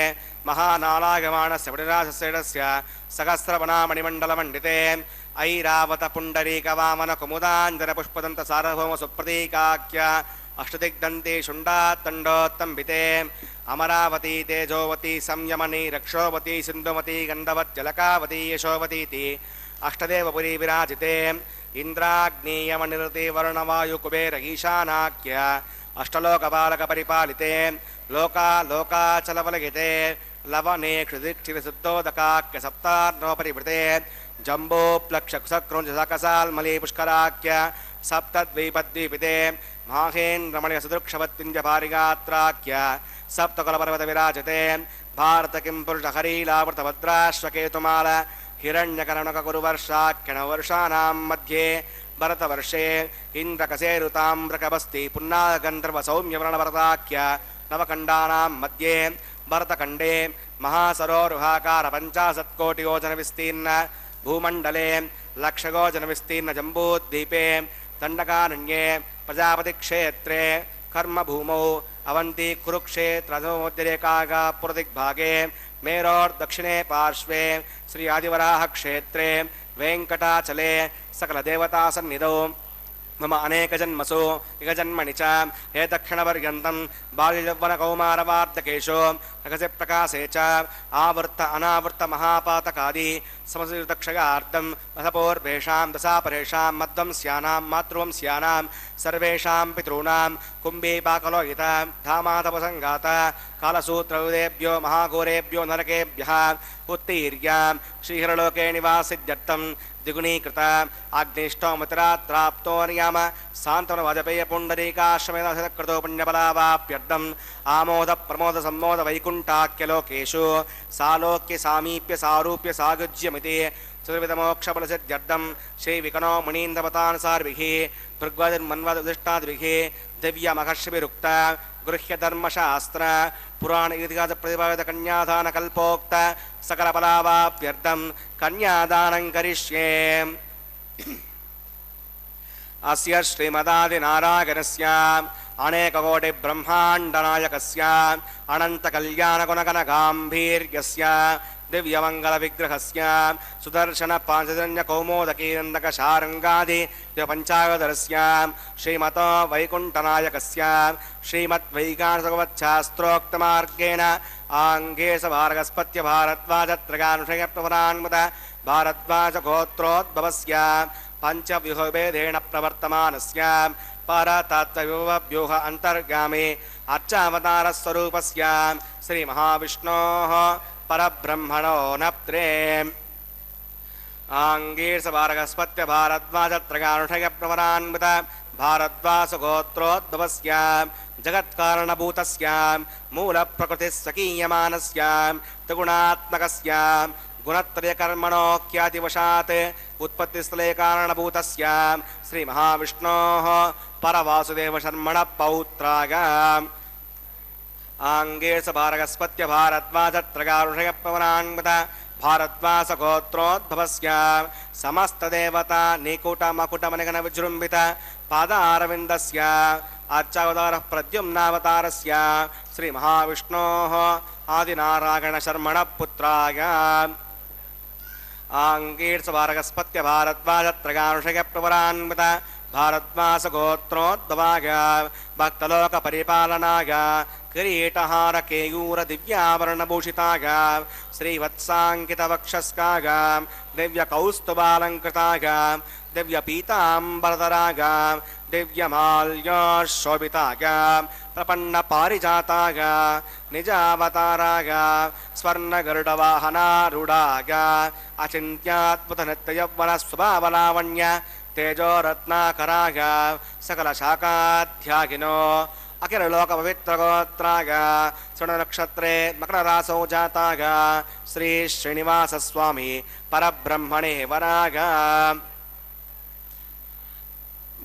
మహానాళాయమాణస్య పడిరాజస్య సహస్రవనామణిమండలమండితే ఐరావత పుండరీక వామన కుముదాంజన పుష్పదంత సార్వభౌమ సుప్రతీకాఖ్య అష్టదిగ్దంతే శుండాత్తండోత్తంబితే అమరావతీ తేజోవతి సంయమని రక్షోవతి సింధుమతి గంధవజ్జలకావతి యశోవతీతి అష్టదేవపురీ విరాజితే ఇంద్రాగ్నేయమనిరతే వరుణవాయు కుబేర ఈశానాఖ్య అష్టలోకపాలక పరిపాలితే లోకాచలవలగితే లవనే క్షుదిక్షిరశుద్ధోదకాఖ్య సప్తార్ణోపరివృతే జంబోప్లక్షకుసక్రోంజసకసాల్మలీ పుష్కరాఖ్య సప్తద్వీపద్వీపితే మాహేంద్రమణి సదృక్షవత్తింజపారిగాత్రాఖ్య సప్తకులపర్వత విరాజతే భారత కిం పురుష హరీలావృతభద్రాశ్వకేతుమాల హిరణ్యకరణకగురువర్షాఖ్యణవర్షాణాం మధ్యే భరతవర్షే ఇంద్రకసేరుతామ్రకబస్తి పున్నాగంధర్వ సౌమ్యవ్రణభరతాఖ్య నవఖండానాం మధ్యే భరతఖండే మహాసరోరుహాకార 50 కోటియోజన విస్తీర్ణ భూమండలే లక్షగోజన విస్తీర్ణ జంబూద్వీపే దండకారణ్యే ప్రజాపతిక్షేత్రే కర్మభూమౌ అవంతి కురుక్షేత్రమోద్యరేకాగా పురదిగ్భాగే మేరోర్దక్షిణే పార్శ్వే శ్రీ ఆదివరాహక్షేత్రే వెంకటాచలే సకలదేవతాసన్నిధౌ మమ అనేకజన్మసు ఇగజన్మని చ హే దక్షిణపర్యంతం బాల్యవ్వనకౌమారవార్ధకేషు రహస్య ప్రకాశే చ ఆవృత్త అనావృత్త మహాపాతకాది సమసుదక్షయార్థం రసపూర్వేషాం దశాపరేషాం మధ్వంస్యానాం మాతృవంస్యానాం సర్వేషాం పితॄణాం కుంభీపాకలోహిత ధామాతపసంగాత కాలసూత్రయుధేభ్యో మహాఘోరేభ్యో నరకేభ్యః ఉత్తీర్య శ్రీహరలోకే నివాసిద్యర్థం ద్విగుణీకృత అగ్నిష్టోమతిరాత్రాప్తోర్యామ శాంతన వాజపేయ పుండరీకాశ్రమేధకృతో పుణ్యబలావాప్యర్థం ఆమోద ప్రమోద సంమోద వైకుంఠాఖ్యలోకేషు సాలోక్య సామీప్య సారూప్య సాగుజ్యమితి चतुर्विधमोक्षफलसिद्ध्यर्थं श्रीविकनो मुनीन्द्रवतानुसारिभिः भृग्वदिर्मन्वदुदिष्टादिभिः दिव्यमहर्षिभिरुक्त गृह्यधर्मशास्त्र पुराण इतिहासप्रतिपादितकन्यादानकल्पोक्त सकलफलावाप्यर्थं कन्यादानं करिष्ये। अस्य श्रीमदादिनारायणस्य अनेककोटिब्रह्माण्डनायकस्य अनन्तकल्याणगुणगणगाम्भीर्यस्य दिव्यमङ्गलविग्रहस्य सुदर्शनपाञ्चजन्यकौमोदकीनन्दकशारङ्गादि पञ्चावदरस्य श्रीमतो वैकुण्ठनायकस्य श्रीमद्वैकानसभवच्छास्त्रोक्तमार्गेण आङ्गेशभारगस्पत्य भारद्वाजत्रगानुषयप्रवरान्मुद भारद्वाजगोत्रोद्भवस्य पञ्चव्यूहभेदेन प्रवर्तमानस्य परतत्त्वव्यूह अन्तर्गामे अर्चावतारस्वरूपस्य श्रीमहाविष्णोः परब्रह्मणो नप्त्रे आङ्गीर्षभारगस्पत्य भारद्वाजत्रगानुषयप्रवरान्मुद भारद्वासगोत्रोद्भवस्य जगत्कारणभूतस्य मूलप्रकृतिस्वकीयमानस्य त्रिगुणात्मकस्य गुणत्रयकर्मणोऽख्यातिवशात् उत्पत्तिस्थले कारणभूतस्य श्रीमहाविष्णोः परवासुदेवशर्मणः पौत्राय आङ्गेशभारगस्पत्य भारद्वाजत्रगारुषयप्रवरान्मुद भारद्वासगोत्रोद्भवस्य समस्तदेवता निकुटमकुटमनिगणविजृम्भित पादारविन्दस्य अर्चावतारः प्रद्युम्नावतारस्य श्रीमहाविष्णोः आदिनारायणशर्मणः पुत्राय आङ्गीर्षभारगस्पत्य भारद्वाजत्रगारुषयप्रवरान्मुद भारद्वासगोत्रोद्भवाय भक्तलोकपरिपालनाय किरीटहार केयूर दिव्याभरणभूषिताय श्रीवत्साङ्कितवक्षस्काय दिव्यकौस्तुभालङ्कृताय दिव्यपीताम्बरधराय दिव्यमाल्यशोभिताय प्रपन्नपारिजाताय निजावताराय स्वर्णगरुडवाहनारूढाय अचिन्त्याद्भुतनित्ययौवनस्वभावलावण्य तेजोरत्नाकराय सकलशाखाध्यागिनो अखिललोकपवित्रगोत्राय शृणनक्षत्रे मकररासौ जाताय श्रीश्रीनिवासस्वामी परब्रह्मणे वराय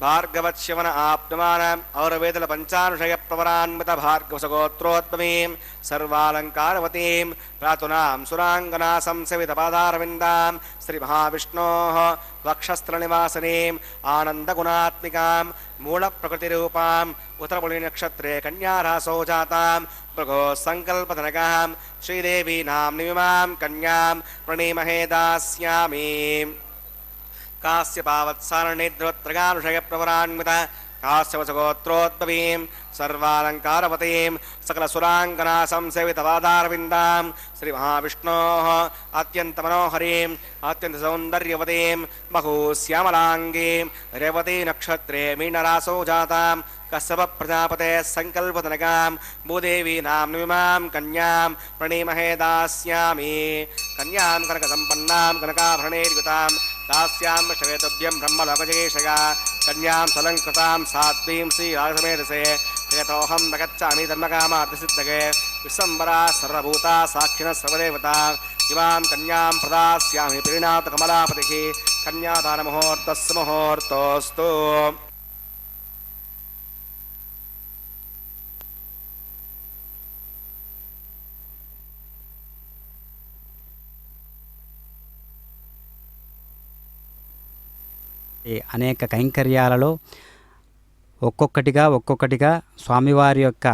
भार्गवच्छिवन आप्नुमान् औरवेदल पञ्चानुषयप्रवरान्वित भार्गवसगोत्रोद्भवीं सर्वालङ्कारवतीं प्रातुनां सुराङ्गना संसेवितपादारविन्दां श्रीमहाविष्णोः वक्षस्त्रनिवासिनीम् आनन्दगुणात्मिकां मूलप्रकृतिरूपाम् उत्तरपुलिनक्षत्रे कन्यारासौ जातां भृगो सङ्कल्पधनकां श्रीदेवी नाम्नीमां कन्यां प्रणीमहे दास्यामि। काश्यपावत्सारणिद्रोत्रगानुषयप्रवरान्वित काश्यपसगोत्रोद्भवीं सर्वालङ्कारवतीं सकलसुराङ्गना संसेवितपादारविन्दां श्रीमहाविष्णोः अत्यन्तमनोहरीं अत्यन्तसौन्दर्यवतीं बहुश्यामलाङ्गीं रेवतीनक्षत्रे मीनरासौ जातां कश्यपप्रजापतेः सङ्कल्पधनकां भूदेवी नाम्नीमां कन्यां प्रणीमहे दास्यामि। कन्यां कनकसम्पन्नां कनकाभरणैर्युतां दास्यां शवेतुभ्यं ब्रह्मलोकजगेशया कन्यां सलङ्कृतां साध्वीं श्रीराजसमेधसे यतोऽहं न गच्छामि धर्मकामार्थसिद्धये विश्वम्बरा सर्वभूता साक्षिणः सर्वदेवता इमां कन्यां प्रदास्यामि परिणातकमलापतिः कन्यादानमुहूर्तस्य मुहूर्तोऽस्तु। అనేక కైంకర్యాలలో ఒక్కొక్కటిగా స్వామివారి యొక్క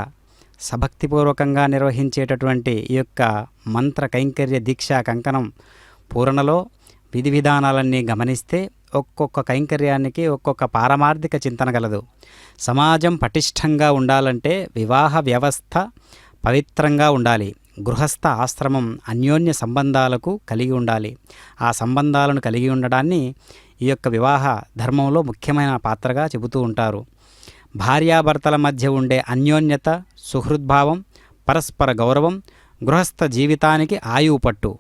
సభక్తిపూర్వకంగా నిర్వహించేటటువంటి ఈ యొక్క మంత్ర కైంకర్య దీక్షా కంకణం పూరణలో విధి విధానాలన్నీ గమనిస్తే ఒక్కొక్క కైంకర్యానికి ఒక్కొక్క పారమార్థిక చింతన గలదు. సమాజం పటిష్టంగా ఉండాలంటే వివాహ వ్యవస్థ పవిత్రంగా ఉండాలి. గృహస్థ ఆశ్రమం అన్యోన్య సంబంధాలకు కలిగి ఉండాలి. ఆ సంబంధాలను కలిగి ఉండడాన్ని ఈ యొక్క వివాహ ధర్మంలో ముఖ్యమైన పాత్రగా చెబుతూ ఉంటారు. భార్యాభర్తల మధ్య ఉండే అన్యోన్యత, సుహృద్భావం, పరస్పర గౌరవం గృహస్థ జీవితానికి ఆయువు పట్టు.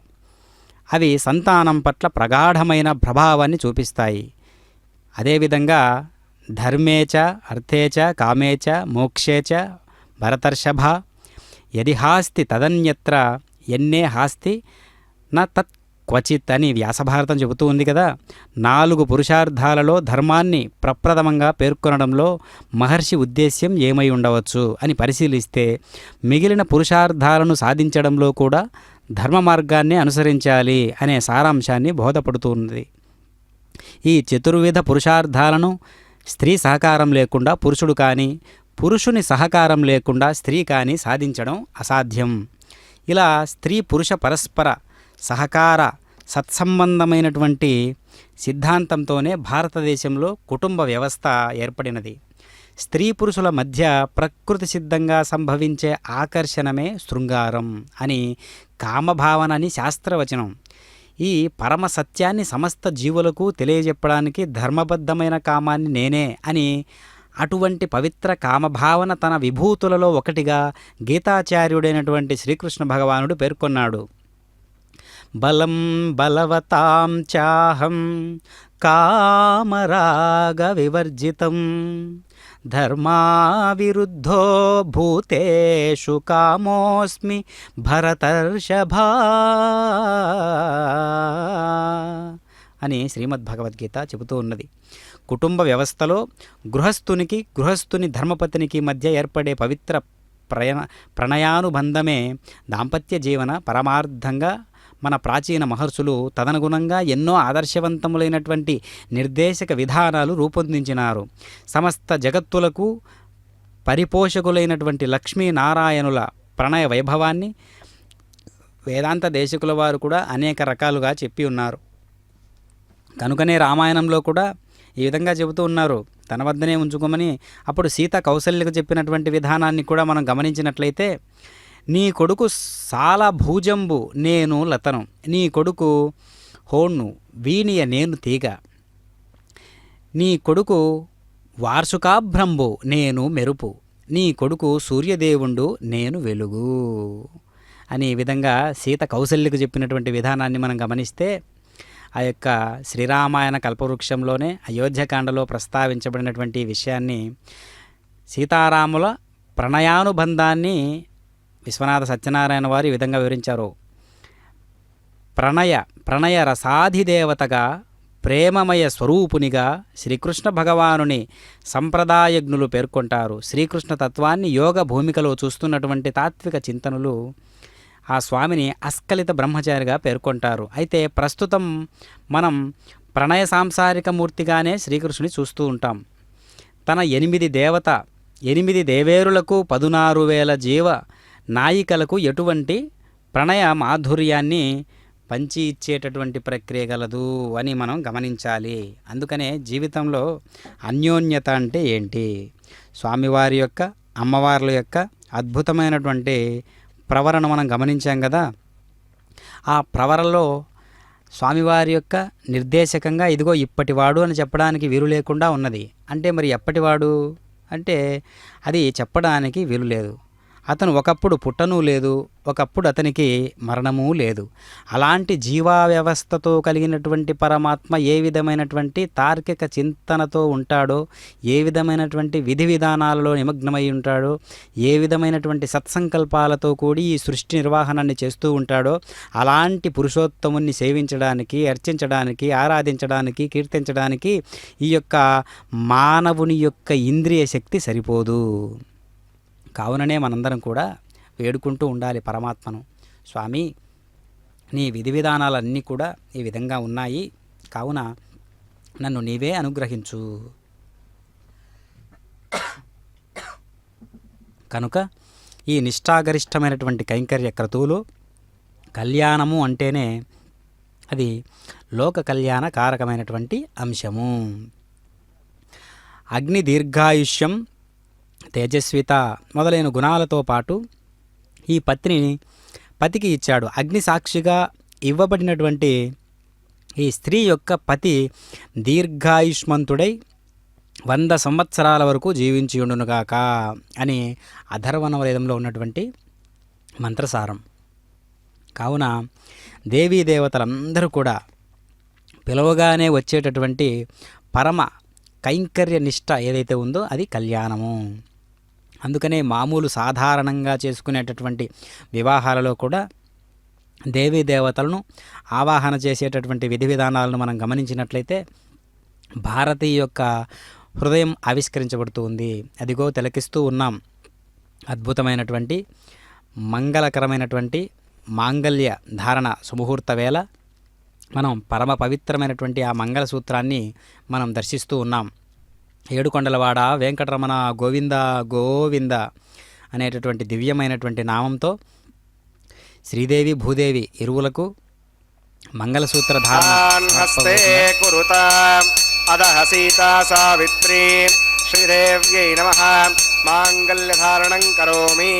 అవి సంతానం పట్ల ప్రగాఢమైన ప్రభావాన్ని చూపిస్తాయి. అదేవిధంగా ధర్మేచ అర్థేచ కామేచ మోక్షేచ భరతర్షభ యది హాస్తి తదన్యత్ర ఎన్నే హాస్తి న తత్ క్వచిత్ అని వ్యాసభారతం చెబుతూ ఉంది కదా. 4 పురుషార్థాలలో ధర్మాన్ని ప్రప్రథమంగా పేర్కొనడంలో మహర్షి ఉద్దేశ్యం ఏమై ఉండవచ్చు అని పరిశీలిస్తే మిగిలిన పురుషార్థాలను సాధించడంలో కూడా ధర్మ మార్గాన్ని అనుసరించాలి అనే సారాంశాన్ని బోధపడుతుంది. ఈ చతుర్విధ పురుషార్థాలను స్త్రీ సహకారం లేకుండా పురుషుడు కానీ, పురుషుని సహకారం లేకుండా స్త్రీ కానీ సాధించడం అసాధ్యం. ఇలా స్త్రీ పురుష పరస్పర సహకార సత్సంబంధమైనటువంటి సిద్ధాంతంతోనే భారతదేశంలో కుటుంబ వ్యవస్థ ఏర్పడినది. స్త్రీ పురుషుల మధ్య ప్రకృతి సిద్ధంగా సంభవించే ఆకర్షణమే శృంగారం అని కామభావన అని శాస్త్రవచనం. ఈ పరమ సత్యాన్ని సమస్త జీవులకు తెలియజెప్పడానికి ధర్మబద్ధమైన కామాన్ని నేనే అని అటువంటి పవిత్ర కామభావన తన విభూతులలో ఒకటిగా గీతాచార్యుడైనటువంటి శ్రీకృష్ణ భగవానుడు పేర్కొన్నాడు. బలం బలవతాం చాహం కామరాగ వివర్జితం ధర్మావిరుద్ధో భూతేషు కామోస్మి భరతర్షభా అని శ్రీమద్భగవద్గీత చెబుతూ ఉన్నది. కుటుంబ వ్యవస్థలో గృహస్థుని ధర్మపత్నికి మధ్య ఏర్పడే పవిత్ర ప్రణయానుబంధమే దాంపత్య జీవన పరమార్థంగా మన ప్రాచీన మహర్షులు తదనుగుణంగా ఎన్నో ఆదర్శవంతములైనటువంటి నిర్దేశక విధానాలు రూపొందించినారు. సమస్త జగత్తులకు పరిపోషకులైనటువంటి లక్ష్మీనారాయణుల ప్రణయ వైభవాన్ని వేదాంత దేశకుల వారు కూడా అనేక రకాలుగా చెప్పి ఉన్నారు. కనుకనే రామాయణంలో కూడా ఈ విధంగా చెబుతూ ఉన్నారు, తన వద్దనే ఉంచుకోమని. అప్పుడు సీత కౌసల్యకు చెప్పినటువంటి విధానాన్ని కూడా మనం గమనించినట్లయితే, నీ కొడుకు సాల భూజంబు నేను లతను, నీ కొడుకు హోణ్ణు వీనియ నేను తీగ, నీ కొడుకు వార్షుకాభ్రంబు నేను మెరుపు, నీ కొడుకు సూర్యదేవుండు నేను వెలుగు అని ఈ విధంగా సీత కౌసల్యకు చెప్పినటువంటి విధానాన్ని మనం గమనిస్తే, ఆ యొక్క శ్రీరామాయణ కల్పవృక్షంలోనే అయోధ్యకాండలో ప్రస్తావించబడినటువంటి విషయాన్ని, సీతారాముల ప్రణయానుబంధాన్ని విశ్వనాథ సత్యనారాయణ వారు ఈ విధంగా వివరించారు. ప్రణయ రసాధిదేవతగా ప్రేమమయ స్వరూపునిగా శ్రీకృష్ణ భగవానుని సంప్రదాయజ్ఞులు పేర్కొంటారు. శ్రీకృష్ణ తత్వాన్ని యోగ భూమికలో చూస్తున్నటువంటి తాత్విక చింతనులు ఆ స్వామిని అస్కలిత బ్రహ్మచారిగా పేర్కొంటారు. అయితే ప్రస్తుతం మనం ప్రణయ సాంసారిక మూర్తిగానే శ్రీకృష్ణుని చూస్తూ ఉంటాం. తన 8 దేవేరులకు 16,000 జీవ నాయికలకు ఎటువంటి ప్రణయ మాధుర్యాన్ని పంచి ఇచ్చేటటువంటి ప్రక్రియ గలదు అని మనం గమనించాలి. అందుకనే జీవితంలో అన్యోన్యత అంటే ఏంటి, స్వామివారి యొక్క అమ్మవార్ల యొక్క అద్భుతమైనటువంటి ప్రవరణ మనం గమనించాం కదా. ఆ ప్రవరలో స్వామివారి యొక్క నిర్దేశకంగా ఇదిగో ఇప్పటివాడు అని చెప్పడానికి వీలు లేకుండా ఉన్నది. అంటే మరి ఎప్పటివాడు అంటే అది చెప్పడానికి వీలు లేదు. అతను ఒకప్పుడు పుట్టనూ లేదు, ఒకప్పుడు అతనికి మరణమూ లేదు. అలాంటి జీవా వ్యవస్థతో కలిగినటువంటి పరమాత్మ ఏ విధమైనటువంటి తార్కిక చింతనతో ఉంటాడో, ఏ విధమైనటువంటి విధి విధానాలలో నిమగ్నమై ఉంటాడో, ఏ విధమైనటువంటి సత్సంకల్పాలతో కూడి ఈ సృష్టి నిర్వహణని చేస్తూ ఉంటాడో, అలాంటి పురుషోత్తముని సేవించడానికి, అర్చించడానికి, ఆరాధించడానికి, కీర్తించడానికి ఈ యొక్క మానవుని యొక్క ఇంద్రియ శక్తి సరిపోదు. కావుననే మనందరం కూడా వేడుకుంటూ ఉండాలి పరమాత్మను, స్వామి నీ విధి విధానాలన్నీ కూడా ఈ విధంగా ఉన్నాయి, కావున నన్ను నీవే అనుగ్రహించు. కనుక ఈ నిష్ఠాగరిష్టమైనటువంటి కైంకర్య క్రతువులు కళ్యాణము అంటేనే అది లోక కళ్యాణ కారకమైనటువంటి అంశము. అగ్ని దీర్ఘాయుష్యం, తేజస్విత మొదలైన గుణాలతో పాటు ఈ పతికి ఇచ్చాడు. అగ్ని సాక్షిగా ఇవ్వబడినటువంటి ఈ స్త్రీ యొక్క పతి దీర్ఘాయుష్మంతుడై 100 సంవత్సరాల వరకు జీవించి ఉండునుగాక అని అథర్వణవేదంలో ఉన్నటువంటి మంత్రసారం. కావున దేవీ దేవతలందరూ కూడా పిలవగానే వచ్చేటటువంటి పరమ కైంకర్య నిష్ఠ ఏదైతే ఉందో అది కళ్యాణము. అందుకనే మామూలు సాధారణంగా చేసుకునేటటువంటి వివాహాలలో కూడా దేవీ దేవతలను ఆవాహన చేసేటటువంటి విధి విధానాలను మనం గమనించినట్లయితే భారతి యొక్క హృదయం ఆవిష్కరించబడుతూ ఉంది. అదిగో తిలకిస్తూ ఉన్నాం. అద్భుతమైనటువంటి మంగళకరమైనటువంటి మాంగళ్య ధారణ సుముహూర్త వేళ మనం పరమ పవిత్రమైనటువంటి ఆ మంగళసూత్రాన్ని మనం దర్శిస్తూ ఉన్నాం. ఏడుకొండలవాడ వెంకటరమణ గోవింద గోవింద అనేటటువంటి దివ్యమైనటువంటి నామంతో శ్రీదేవి భూదేవి ఇరువులకు మంగళసూత్ర ధారణ హస్తే కురుతా అదః సీతా సావిత్రీ శ్రీదేవ్యై నమః మాంగళ్యధారణం కరోమి.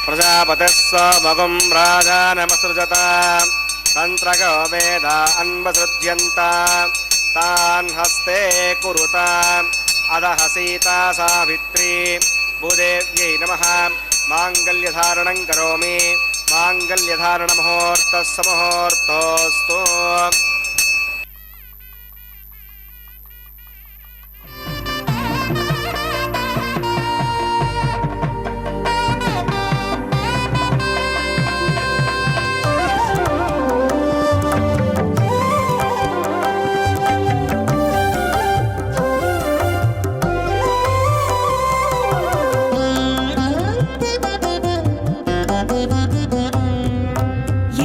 ప్రజాపతిః స్వమగుం రాజానమసృజత తంత్రగో వేద అన్వసృజ్యంత తాన్ హస్తే కురుత అదః సీతా సావిత్రీ భూదేవ్యై నమః మాంగళ్యధారణం కరోమి. మాంగళ్యధారణ ముహూర్తస్సు ముహూర్తోస్తు.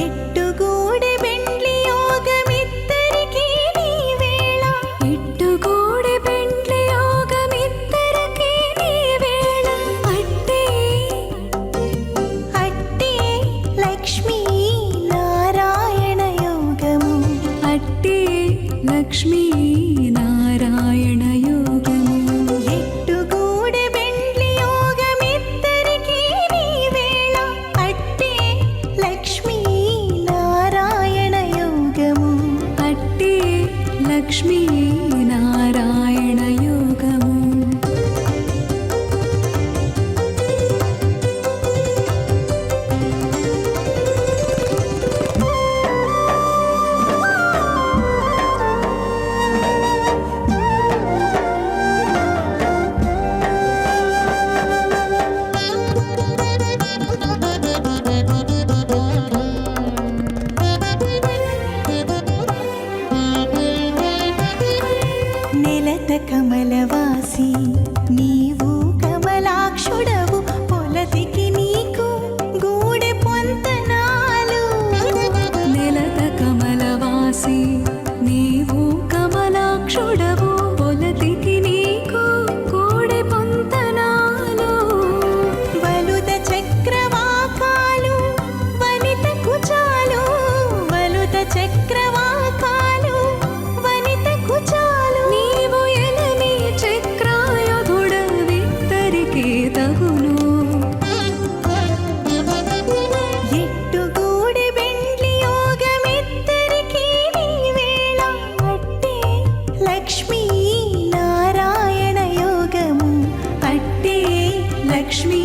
ఎట్టుగూడె బెండ్లి యోగమిద్దరికీ నీ వేళ ఎట్టుగూడె బెండ్లి యోగమిద్దరికీ నీ వేళ అట్టే అట్టే లక్ష్మీ నారాయణ యోగము అట్టే లక్ష్మీ నారాయణ యోగము ఎట్టుగూడె బెండ్లి యోగమిద్దరికీ నీ వేళ అట్టే లక్ష్మీ నారాయణ యోగము అట్టే లక్ష్మీ నారాయణ యోగము. నెలత కమలవాసి నీవు కమలాక్షుడవు పొలతికి నీకు గూడె పొంతనాలు. నెలత కమలవాసి నీవు కమలాక్షుడవు పొలతికి నీకు గూడె పొంతనాలు. వలుద చక్రవాకాలు వనిత కుచాలు వలుద చక్రవాకాలు వనిత కుచాలు నీవు ఎనమి చక్రాయుధుడవిద్దరికీ తగును. ఎట్టుగూడె బెండ్లి యోగమిద్దరికీ నీ వేళ అట్టే లక్ష్మీ నారాయణ యోగము అట్టే లక్ష్మీ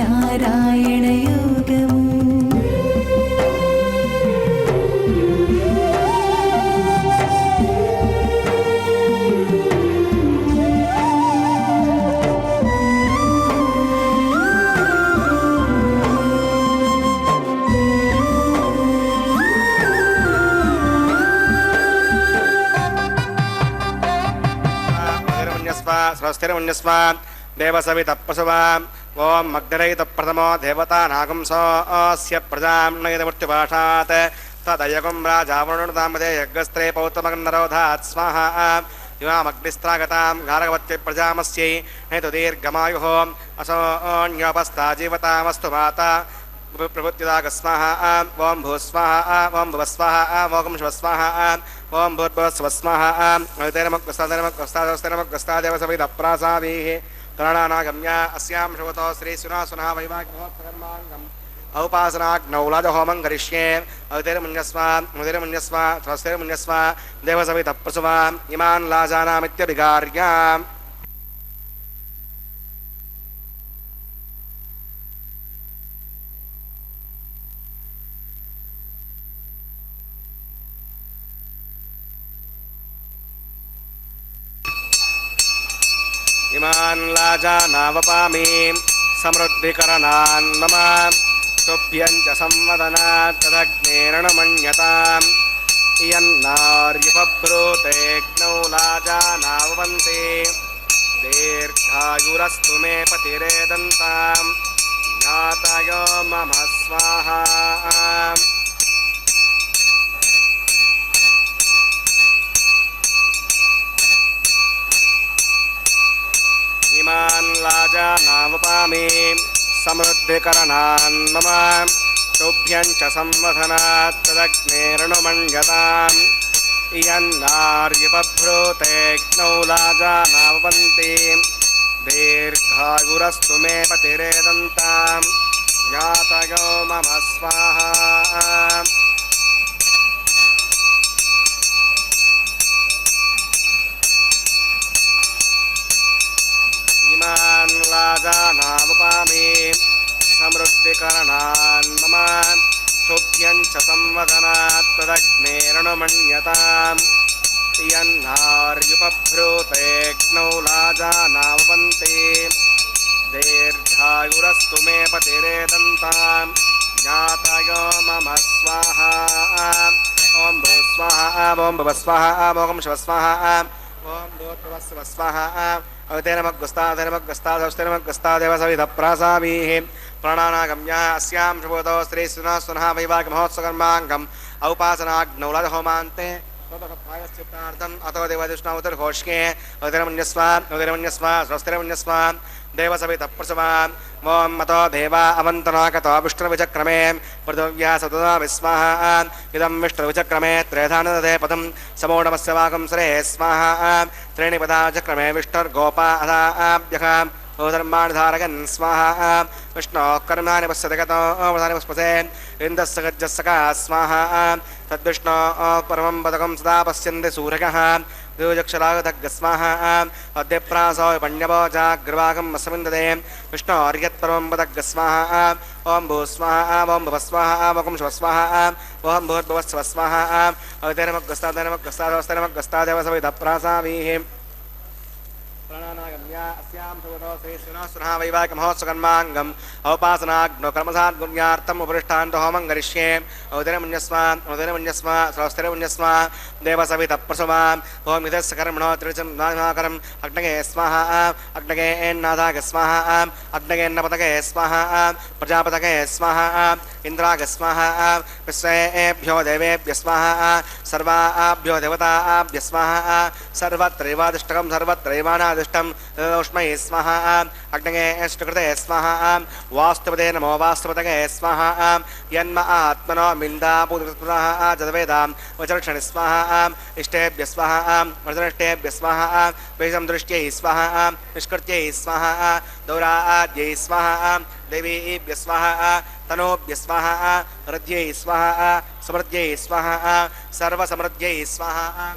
నారాయణ యోగము. స్వస్తిర్మున్యస్వ దేవసవితఃపశవా. ఓం మగ్ధరైతఃప్రథమో దేవతానాగంసోऽస్య ప్రజాం నయతమృత్యుపాఠాత్ తదయగం రాజావరుణతామదే యజ్ఞస్త్రే పౌత్రమగన్నరోధాత్ స్వాహా. ఇమామగ్నిస్త్రాగతాం గారగవత్య ప్రజామస్యై నైతు దీర్ఘమాయుః అసోऽన్యోపస్థా జీవతామస్తు మాతా प्रभुत्युदागस्वाह ओं भूस्वाह ओं भुवस्वाह ओं शिवस्वाह ओं भूर्भुवस्वस्वाह तैरमग्रस्तादेवसविदप्रासावीः करुणानागम्या अस्यां शिवतो श्रीसुनासुनः वैवाहिकमहोत्सकर्माङ्गं औपासनाग्नौ लाजहोमं करिष्ये अवतिर्मुन्यस्व मुदिर्मुन्यस्व स्वस्तिर्मुन्यस्व देवसवितः प्रसुवाम् इमान् लाजानामित्यभिगार्य इमान् लाजानावपामि समृद्धिकरणान् मम तुभ्यं च संवदनात् तदग्नेरणमण्यताम् इयन्नार्युपब्रूतेऽग्नौ लाजानाववन्ति दीर्घायुरस्तु मे पतिरेदन्ताम् ज्ञातयो मम स्वाहा इमान् लाजानावपामि समृद्धिकरणान् मम तुभ्यं च संवदनात् तदग्नेरणमण्यताम् इयन्नार्युपभ्रूतेऽग्नौ लाजानाववन्ति दीर्घायुरस्तु मे पतिरेदन्ताम् ज्ञातयो मम स्वाहा इमान् लाजानावपामि समृद्धिकरणान् मम तुभ्यं च संवदनात् तदग्नेरणमण्यताम् इयन्नार्युपभ्रूतेऽग्नौ लाजानाववन्ति दीर्घायुरस्तु मे पतिरेदन्ताम् ज्ञातयो मम स्वाहा ॐ भूः स्वाहा ॐ भुवः स्वाहा ॐ शिवः स्वाहा ॐ भूर्भुवः स्वाहा अवतेनमग्गस्ता देवसविधः प्रासावीः प्राणानागम्यः अस्यां शुभोतो श्री सुनः वैवाहिकमहोत्सवकर्माङ्गम् औपासनाग्नौ लाजहोमान्ते प्रायश्चित्तार्थम् अतो देवादिष्णावतिर्घोष्ये अवतिरमन्यस्व स्वस्तिरमन्यस्व देवसवितः प्रसवाम् ॐ मतो देवा अवन्तनाकतो विष्णुविचक्रमे पृथिव्या सतता विस्वाहा इदं विष्णुविचक्रमे त्रेधानदधे पदं समोढमस्य वाकं सरे स्वाहा त्रीणि पदा चक्रमे विष्णुर्गोपा अधाभ्यः धर्माणि धारयन् स्वाहा विष्णोः कर्माणि पश्यति गतो वधानि पुष्पसे इन्दस्य गज्जस्सका स्वाहा तद्विष्णोः परमं पदकं सदा पश्यन्ति सूर्यः द्विजक्षरागधग् स्वाहा अद्यप्रासो पण्यवो जाग्रवागं वसमिन्ददे विष्णोर्यत्परमं पदग् स्वाहा ॐ भूः स्वाहा ॐ भुवः स्वाहा ॐ शिवः स्वाहा ॐ भूर्भुवः स्वः स्वाहा अवतेनमग्गस्ता देवसविधः प्रासावीः प्राणानागम्या अस्यां शुभतो श्री सुनः वैवाहिकमहोत्सवकर्माङ्गम् औपासनाग्नौ कर्मसाद्गुण्यार्थम् उपरिष्टान्तो होमं करिष्ये अवतिरमन्यस्व स्वस्तिरमन्यस्व देवसवितः प्रसवाम् ॐ इदस्य कर्मणो त्रिचन्द्राकरम् अग्नगे स्वाहा अग्नगे एन्नाथाग स्वाहा अग्नगेन्नपतगे स्वाहा प्रजापतगे स्वाहा इन्द्राग स्वाहा विश्वेभ्यो देवेभ्य स्वाहा सर्वाभ्यो देवताभ्य स्वाहा सर्वत्रैवादिष्टकं सर्वत्रैवानादिष्टं तदोष्मै स्वाहा अग्नगे अष्टकृते स्वाहा वास्तुपदे नमो वास्तुपतगे स्वाहा यन्म आत्मनो मिन्दापूतः जदवेदां वचर्षणि स्वाहा इष्टेभ्य स्वाहा वर्धनिष्ठेभ्य स्वाहा वेशं दृष्ट्यै स्वाहा निष्कृत्यै स्वाहा दौराद्यै स्वाहा देवीभ्य स्वाहा तनोभ्य स्वाहा हृद्यै स्वाहा समृद्ध्यै स्वाहा सर्वसमृद्ध्यै स्वाहा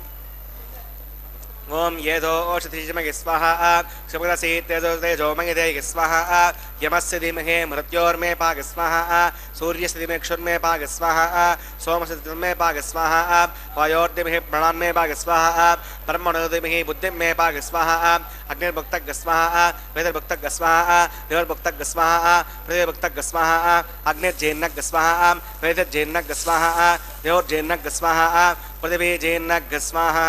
ओम येदो ओषधिजमगे स्वाहा शुभगसी तेजोमगे स्वाहा यमस्य धीमहि मृत्योर्मे पाग स्वाहा सूर्यस्य धीमहि क्षुर्मे पाग स्वाहा सोमस्य धीमहि पाग स्वाहा वायोर्धीमहि प्राणान्मे पाग स्वाहा ब्रह्मणो धीमहि बुद्धिर्मे पाग स्वाहा अग्निर्भुक्तग स्वाहा वेदर्भुक्तग स्वाहा देवर्भुक्तग स्वाहा पृथिवीर्भुक्तग स्वाहा अग्निर्जेन्नग स्वाहा वेदर्जेन्नग स्वाहा देवर्जेन्नग स्वाहा पृथिवीजेन्नग स्वाहा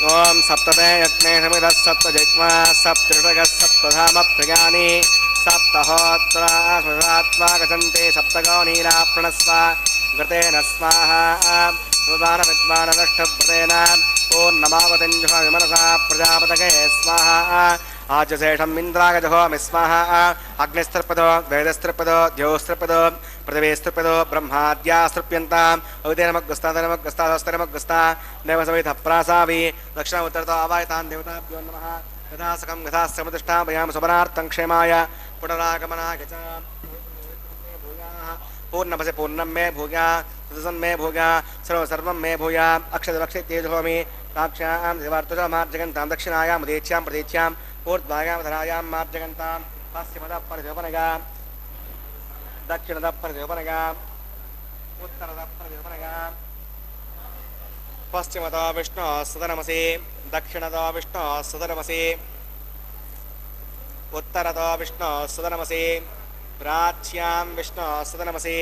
ओम सप्तते यज्ञे समिधः सप्तजिह्वा सप्तऋषगः सप्तधाम प्रियाणि सप्तहोत्रा स्मृतात्मागसन्ते सप्तगौनीना प्रणस्व घृतेन स्वाहा सुदानविद्वानदष्टभृतेन पूर्णमावतिञ्जुषा विमनसा प्रजापतये स्वाहा आजशेषम् इन्द्रागजहोमि स्वाहा अग्निस्त्रिपदो वेदस्त्रिपदो द्योस्त्रिपदो पृथिवीस्त्रिपदो ब्रह्माद्यास्तृप्यन्ताम् अवितेनमग्गस्ता देवसविधः प्रासावी दक्षिण उत्तरतो आवाहितान् देवताभ्यो नमः यथासकं यथाश्रमतिष्ठापयामि सुपनार्थं क्षेमाय पुनरागमनाय च पूर्णभसे पूर्णं मे भूया सुसन् मे भूया सर्वं मे भूया अक्षतवक्षित्येजहोमि साक्षां शिवार्तुजा मार्जगन्तां दक्षिणायां मदेच्यां प्रदेच्यां ऊर्ध्वायां धरायां मार्जगन्तां पश्चिमतः परिशोपनगा दक्षिणतः परिशोपनगा उत्तरतः परिशोपनगा पश्चिमतः विष्णुः सदनमसि दक्षिणतः विष्णुः सदनमसि उत्तरतः विष्णुः सदनमसि प्राच्यां विष्णुः सदनमसि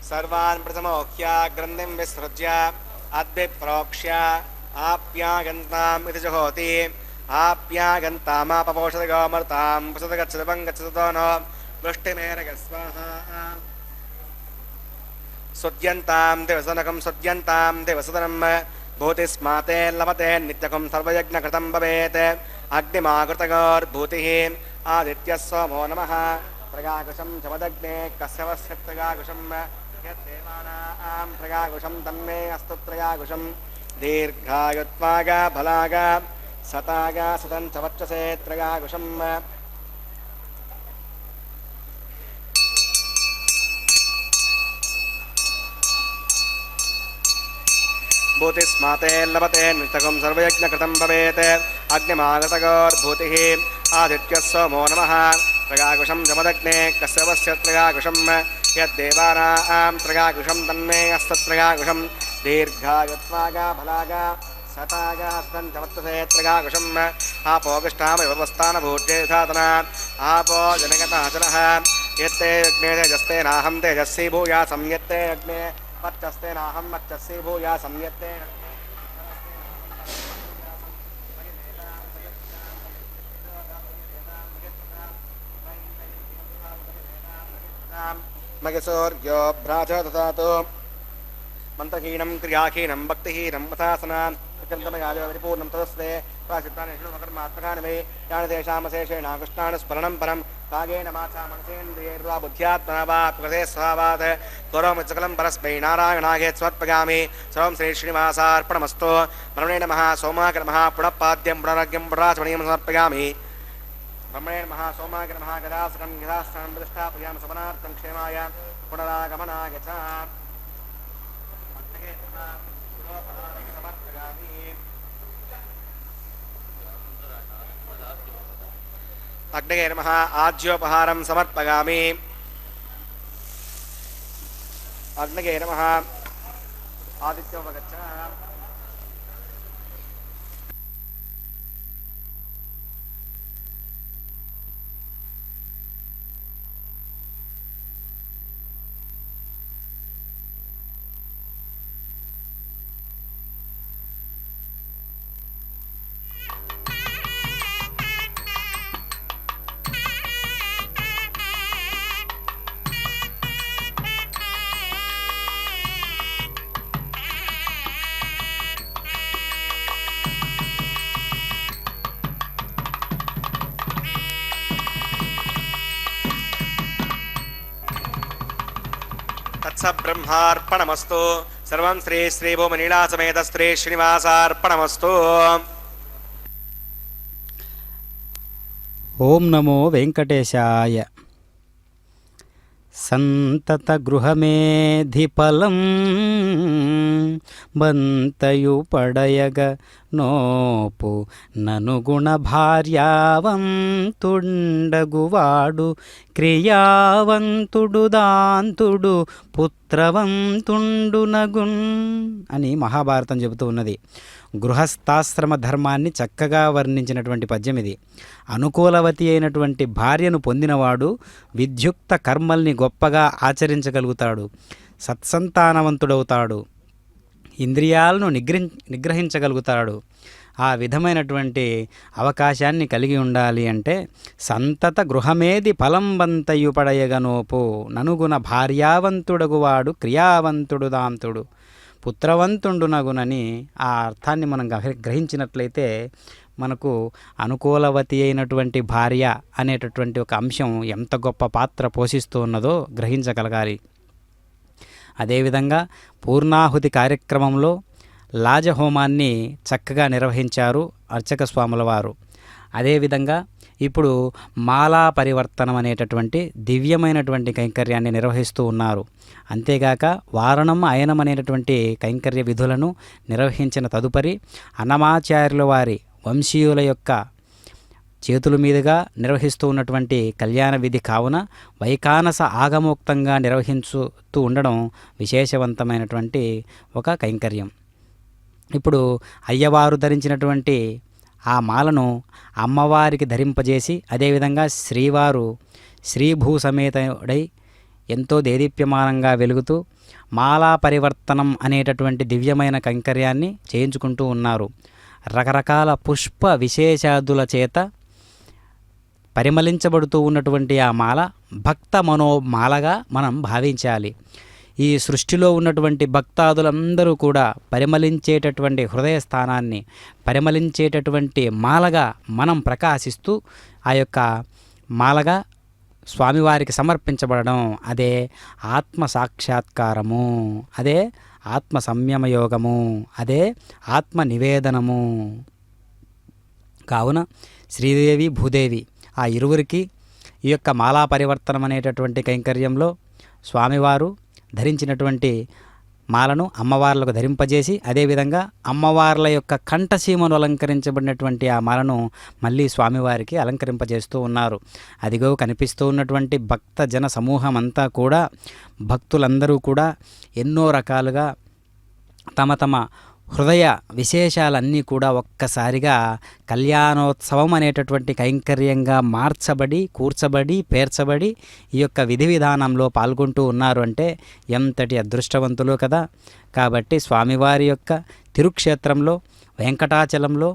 सर्वान् प्रथमोख्या ग्रन्थिं विसृज्य अद्भिप्रोक्ष्य आप्यागन्ताम् इति जुहोति आप्यागन्तामापपोषदगोमर्तां प्रसदगच्छदपं गच्छतो न वृष्टिमेरगस्वाहा सुद्यन्तां दिवसनकं सुद्यन्तां दिवसदनं भूतिस्माते लभते नित्यकं सर्वयज्ञकृतं भवेत् अग्निमाकृतगोर्भूतिः आदित्यः सोमो नमः प्रगाकुशं चमदग्ने कस्य वस्य प्रगाकुशं यद्देवानां प्रगाकुशं तन्मे अस्तु प्रगाकुशं दीर्घायुत्वागा फलागा सतागा सतं च वर्चसे प्रगाकुशं भूतिस्माते लभते नित्यकं सर्वयज्ञकृतं भवेत् अग्निमागतगोर्भूतिः आदित्यः सोमो नमः प्रगाकुशं जमदग्ने कस्य वस्य प्रगाकुशं यद्देवानां प्रगाकुशं तन्मे अस्तत्रगाकुशं दीर्घायुत्वागा फलागा सतागा स्तञ्चमत्तसे प्रगाकुशं आपोगिष्ठामिव वस्तानभूज्ये साधना आपो जनगताचलः यत्ते अग्ने तेजस्ते नाहं तेजस्वी भूया संयत्ते अग्ने वर्चस्ते नाहं वर्चस्वी भूया संयत्ते मगसौर्यो भ्राजो ददातु मंत्रहीनं क्रियाहीनं भक्तिहीनं वसासनान् परिपूर्णं तदस्ते प्राचित्राणिकर्मात्मकानि वै यानि तेषामशेषेण कृष्णान् स्मरणं परं कागेन माचा मनसेन्द्रियैर्वा बुद्ध्यात्मना वा प्रकृते स्वभावात् करोमि सकलं परस्मै नारायणागे समर्पयामि सर्वं श्रीश्रीनिवासार्पणमस्तु ब्रह्मणे नमः सोमाय नमः पुनःपाद्यं पुनरग्यं पुनराचमणीयं समर्पयामि ब्रह्मणे नमः सोमाय नमः गदासकं यथास्थानं प्रतिष्ठापयामि सपनार्थं क्षेमाय पुनरागमनाय च अग्नये नमः आज्योपहारं समर्पयामि अग्नये नमः आदित्योपगच्छ ब्रह्मार्पणमस्तु सर्वं श्री श्रीभूमनीलासमेत श्री श्रीनिवासार्पणमस्तु। ఓం నమో వెంకటేశాయ. సంతత గృహమేధిఫలం బంతయు పడయగ నోపు ననుగుణ భార్యావంతుండగువాడు క్రియావంతుడు దాంతుడు పుత్రవంతుండునగున్ అని మహాభారతం చెబుతూ ఉన్నది. గృహస్థాశ్రమ ధర్మాన్ని చక్కగా వర్ణించినటువంటి పద్యం ఇది. అనుకూలవతి అయినటువంటి భార్యను పొందినవాడు విద్యుక్త కర్మల్ని గొప్పగా ఆచరించగలుగుతాడు, సత్సంతానవంతుడవుతాడు, ఇంద్రియాలను నిగ్రహించగలుగుతాడు. ఆ విధమైనటువంటి అవకాశాన్ని కలిగి ఉండాలి అంటే సంతత గృహమేది ఫలంబంతయు పడయగనోపు ననుగుణ భార్యావంతుడగువాడు క్రియావంతుడు దాంతుడు పుత్రవంతుండునగునని ఆ అర్థాన్ని మనం గ్రహించినట్లయితే మనకు అనుకూలవతి అయినటువంటి భార్య అనేటటువంటి ఒక అంశం ఎంత గొప్ప పాత్ర పోషిస్తూ ఉన్నదో గ్రహించగలగాలి. అదేవిధంగా పూర్ణాహుతి కార్యక్రమంలో లాజహోమాన్ని చక్కగా నిర్వహించారు అర్చక స్వాముల వారు. అదేవిధంగా ఇప్పుడు మాలా పరివర్తనం అనేటటువంటి దివ్యమైనటువంటి కైంకర్యాన్ని నిర్వహిస్తూ ఉన్నారు. అంతేగాక వారణం అయనం అనేటటువంటి కైంకర్య విధులను నిర్వహించిన తదుపరి అన్నమాచార్యుల వారి వంశీయుల యొక్క చేతుల మీదుగా నిర్వహిస్తూ ఉన్నటువంటి కళ్యాణ విధి కావున వైకానస ఆగమోక్తంగా నిర్వహించుతూ ఉండడం విశేషవంతమైనటువంటి ఒక కైంకర్యం. ఇప్పుడు అయ్యవారు ధరించినటువంటి ఆ మాలను అమ్మవారికి ధరింపజేసి అదేవిధంగా శ్రీవారు శ్రీభూ సమేతుడై ఎంతో దేదీప్యమానంగా వెలుగుతూ మాలా పరివర్తనం అనేటటువంటి దివ్యమైన కైంకర్యాన్ని చేయించుకుంటూ ఉన్నారు. రకరకాల పుష్ప విశేషాదుల చేత పరిమళించబడుతూ ఉన్నటువంటి ఆ మాల భక్త మనోమాలగా మనం భావించాలి. ఈ సృష్టిలో ఉన్నటువంటి భక్తాదులందరూ కూడా పరిమళించేటటువంటి హృదయ స్థానాన్ని పరిమళించేటటువంటి మాలగా మనం ప్రకాశిస్తూ ఆ యొక్క మాలగా స్వామివారికి సమర్పించబడడం అదే ఆత్మ సాక్షాత్కారము, అదే ఆత్మ సంయమయోగము, అదే ఆత్మ నివేదనము. కావున శ్రీదేవి భూదేవి ఆ ఇరువురికి ఈ యొక్క మాలా పరివర్తనం అనేటటువంటి కైంకర్యంలో స్వామివారు ధరించినటువంటి మాలను అమ్మవార్లకు ధరింపజేసి అదేవిధంగా అమ్మవార్ల యొక్క కంఠసీమను అలంకరించబడినటువంటి ఆ మాలను మళ్ళీ స్వామివారికి అలంకరింపజేస్తూ ఉన్నారు. అదిగో కనిపిస్తూ ఉన్నటువంటి భక్త జన సమూహం అంతా కూడా భక్తులందరూ కూడా ఎన్నో రకాలుగా తమ తమ హృదయ విశేషాలన్నీ కూడా ఒక్కసారిగా కళ్యాణోత్సవం అనేటటువంటి కైంకర్యంగా మార్చబడి కూర్చబడి పేర్చబడి ఈ యొక్క విధి విధానంలో పాల్గొంటూ ఉన్నారు అంటే ఎంతటి అదృష్టవంతులు కదా. కాబట్టి స్వామివారి యొక్క తిరుక్షేత్రంలో వెంకటాచలంలో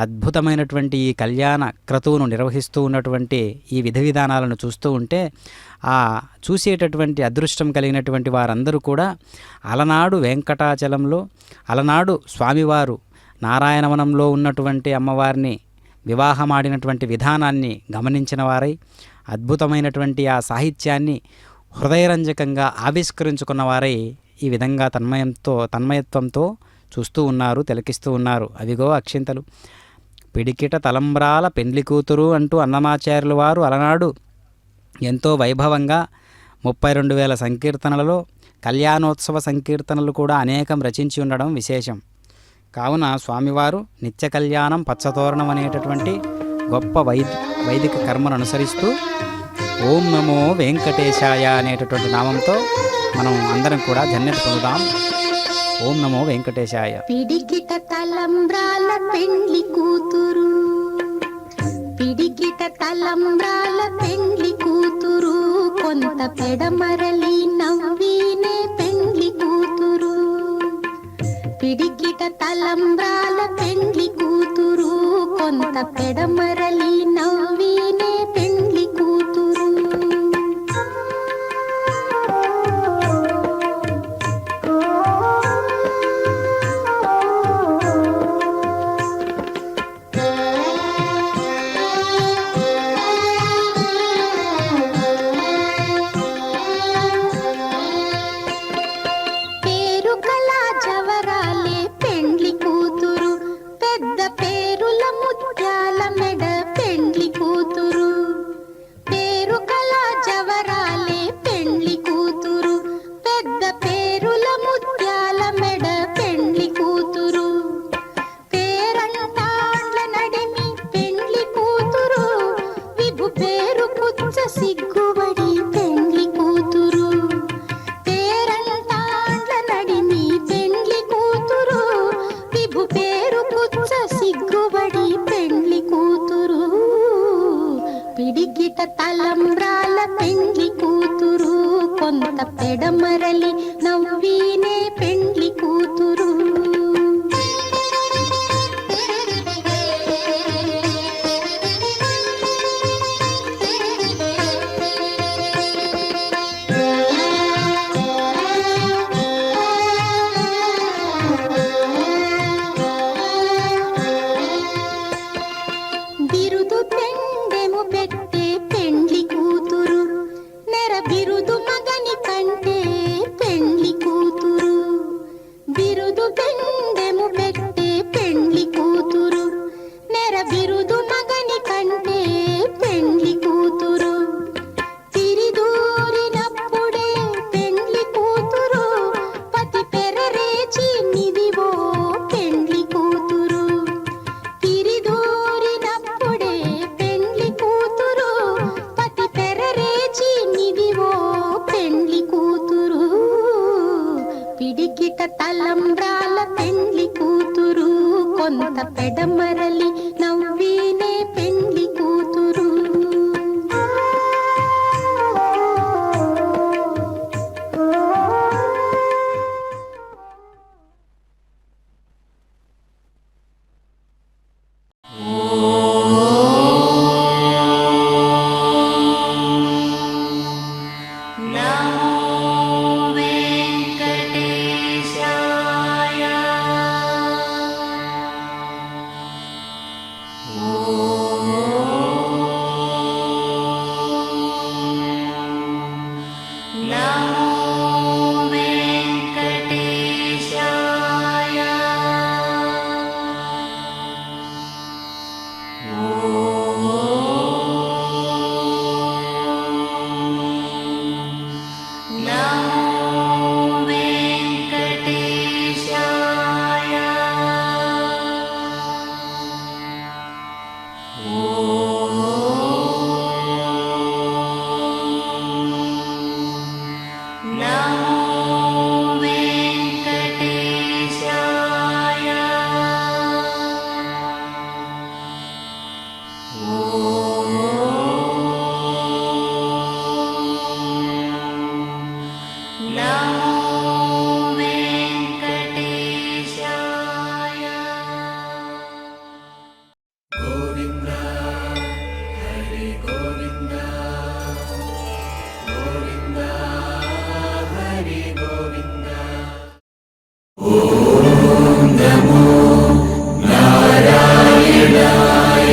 అద్భుతమైనటువంటి ఈ కళ్యాణ క్రతువును నిర్వహిస్తూ ఉన్నటువంటి ఈ విధి విధానాలను చూస్తూ ఉంటే ఆ చూసేటటువంటి అదృష్టం కలిగినటువంటి వారందరూ కూడా అలనాడు వెంకటాచలంలో అలనాడు స్వామివారు నారాయణవనంలో ఉన్నటువంటి అమ్మవారిని వివాహమాడినటువంటి విధానాన్ని గమనించిన వారై అద్భుతమైనటువంటి ఆ సాహిత్యాన్ని హృదయరంజకంగా ఆవిష్కరించుకున్న వారై ఈ విధంగా తన్మయత్వంతో చూస్తూ ఉన్నారు, తిలకిస్తూ ఉన్నారు. అవిగో అక్షింతలు. పిడికిట తలంబ్రాల పెండ్లి కూతురు అంటూ అన్నమాచార్యుల వారు అలనాడు ఎంతో వైభవంగా 32,000 సంకీర్తనలలో కళ్యాణోత్సవ సంకీర్తనలు కూడా అనేకం రచించి ఉండడం విశేషం. కావున స్వామివారు నిత్య కళ్యాణం పచ్చతోరణం అనేటటువంటి గొప్ప వైదిక కర్మను అనుసరిస్తూ ఓం నమో వెంకటేశాయ అనేటటువంటి నామంతో మనం అందరం కూడా ధన్యత పొందుదాం. ఓం నమో వెంకటేశాయ. పిడికిట తలంబ్రాల పెండ్లి కూతురు, పిడికిట తలంబ్రాల పెండ్లి కూతురు, కొంత పెడమరలి నవ్వినే పెండ్లి కూతురు. పిడికిట తలంబ్రాల పెండ్లి కూతురు, కొంత పెడమరలి నవ్వినే పెండ్లి కూతురు. సిగ్గుబడి పెండ్లి కూతురు, పేరంటాండ్ల నడిమి పెండ్లి కూతురు, విభు పేరు పుచ్చ సిగ్గుబడి పెండ్లి కూతురు. పిడికిట తలంబ్రాల పెండ్లి కూతురు, కొంత పెడమరలి నవ్వినే పెండ్లి కూతురు. బిరుదు పెండెము పెట్టే పెండ్లి కూతురు, నెర బిరుదు మగని కంటే పెండ్లి కూతురు. బిరుదు పెండెము పెట్టే పెండ్లి కూతురు, నెర బిరుదు మగని సంబ్రాల పెండ్లి కూతురు కొంత పెడమరలి నవ్వీనే పెండ్లి కూతురు. నారాయణాయ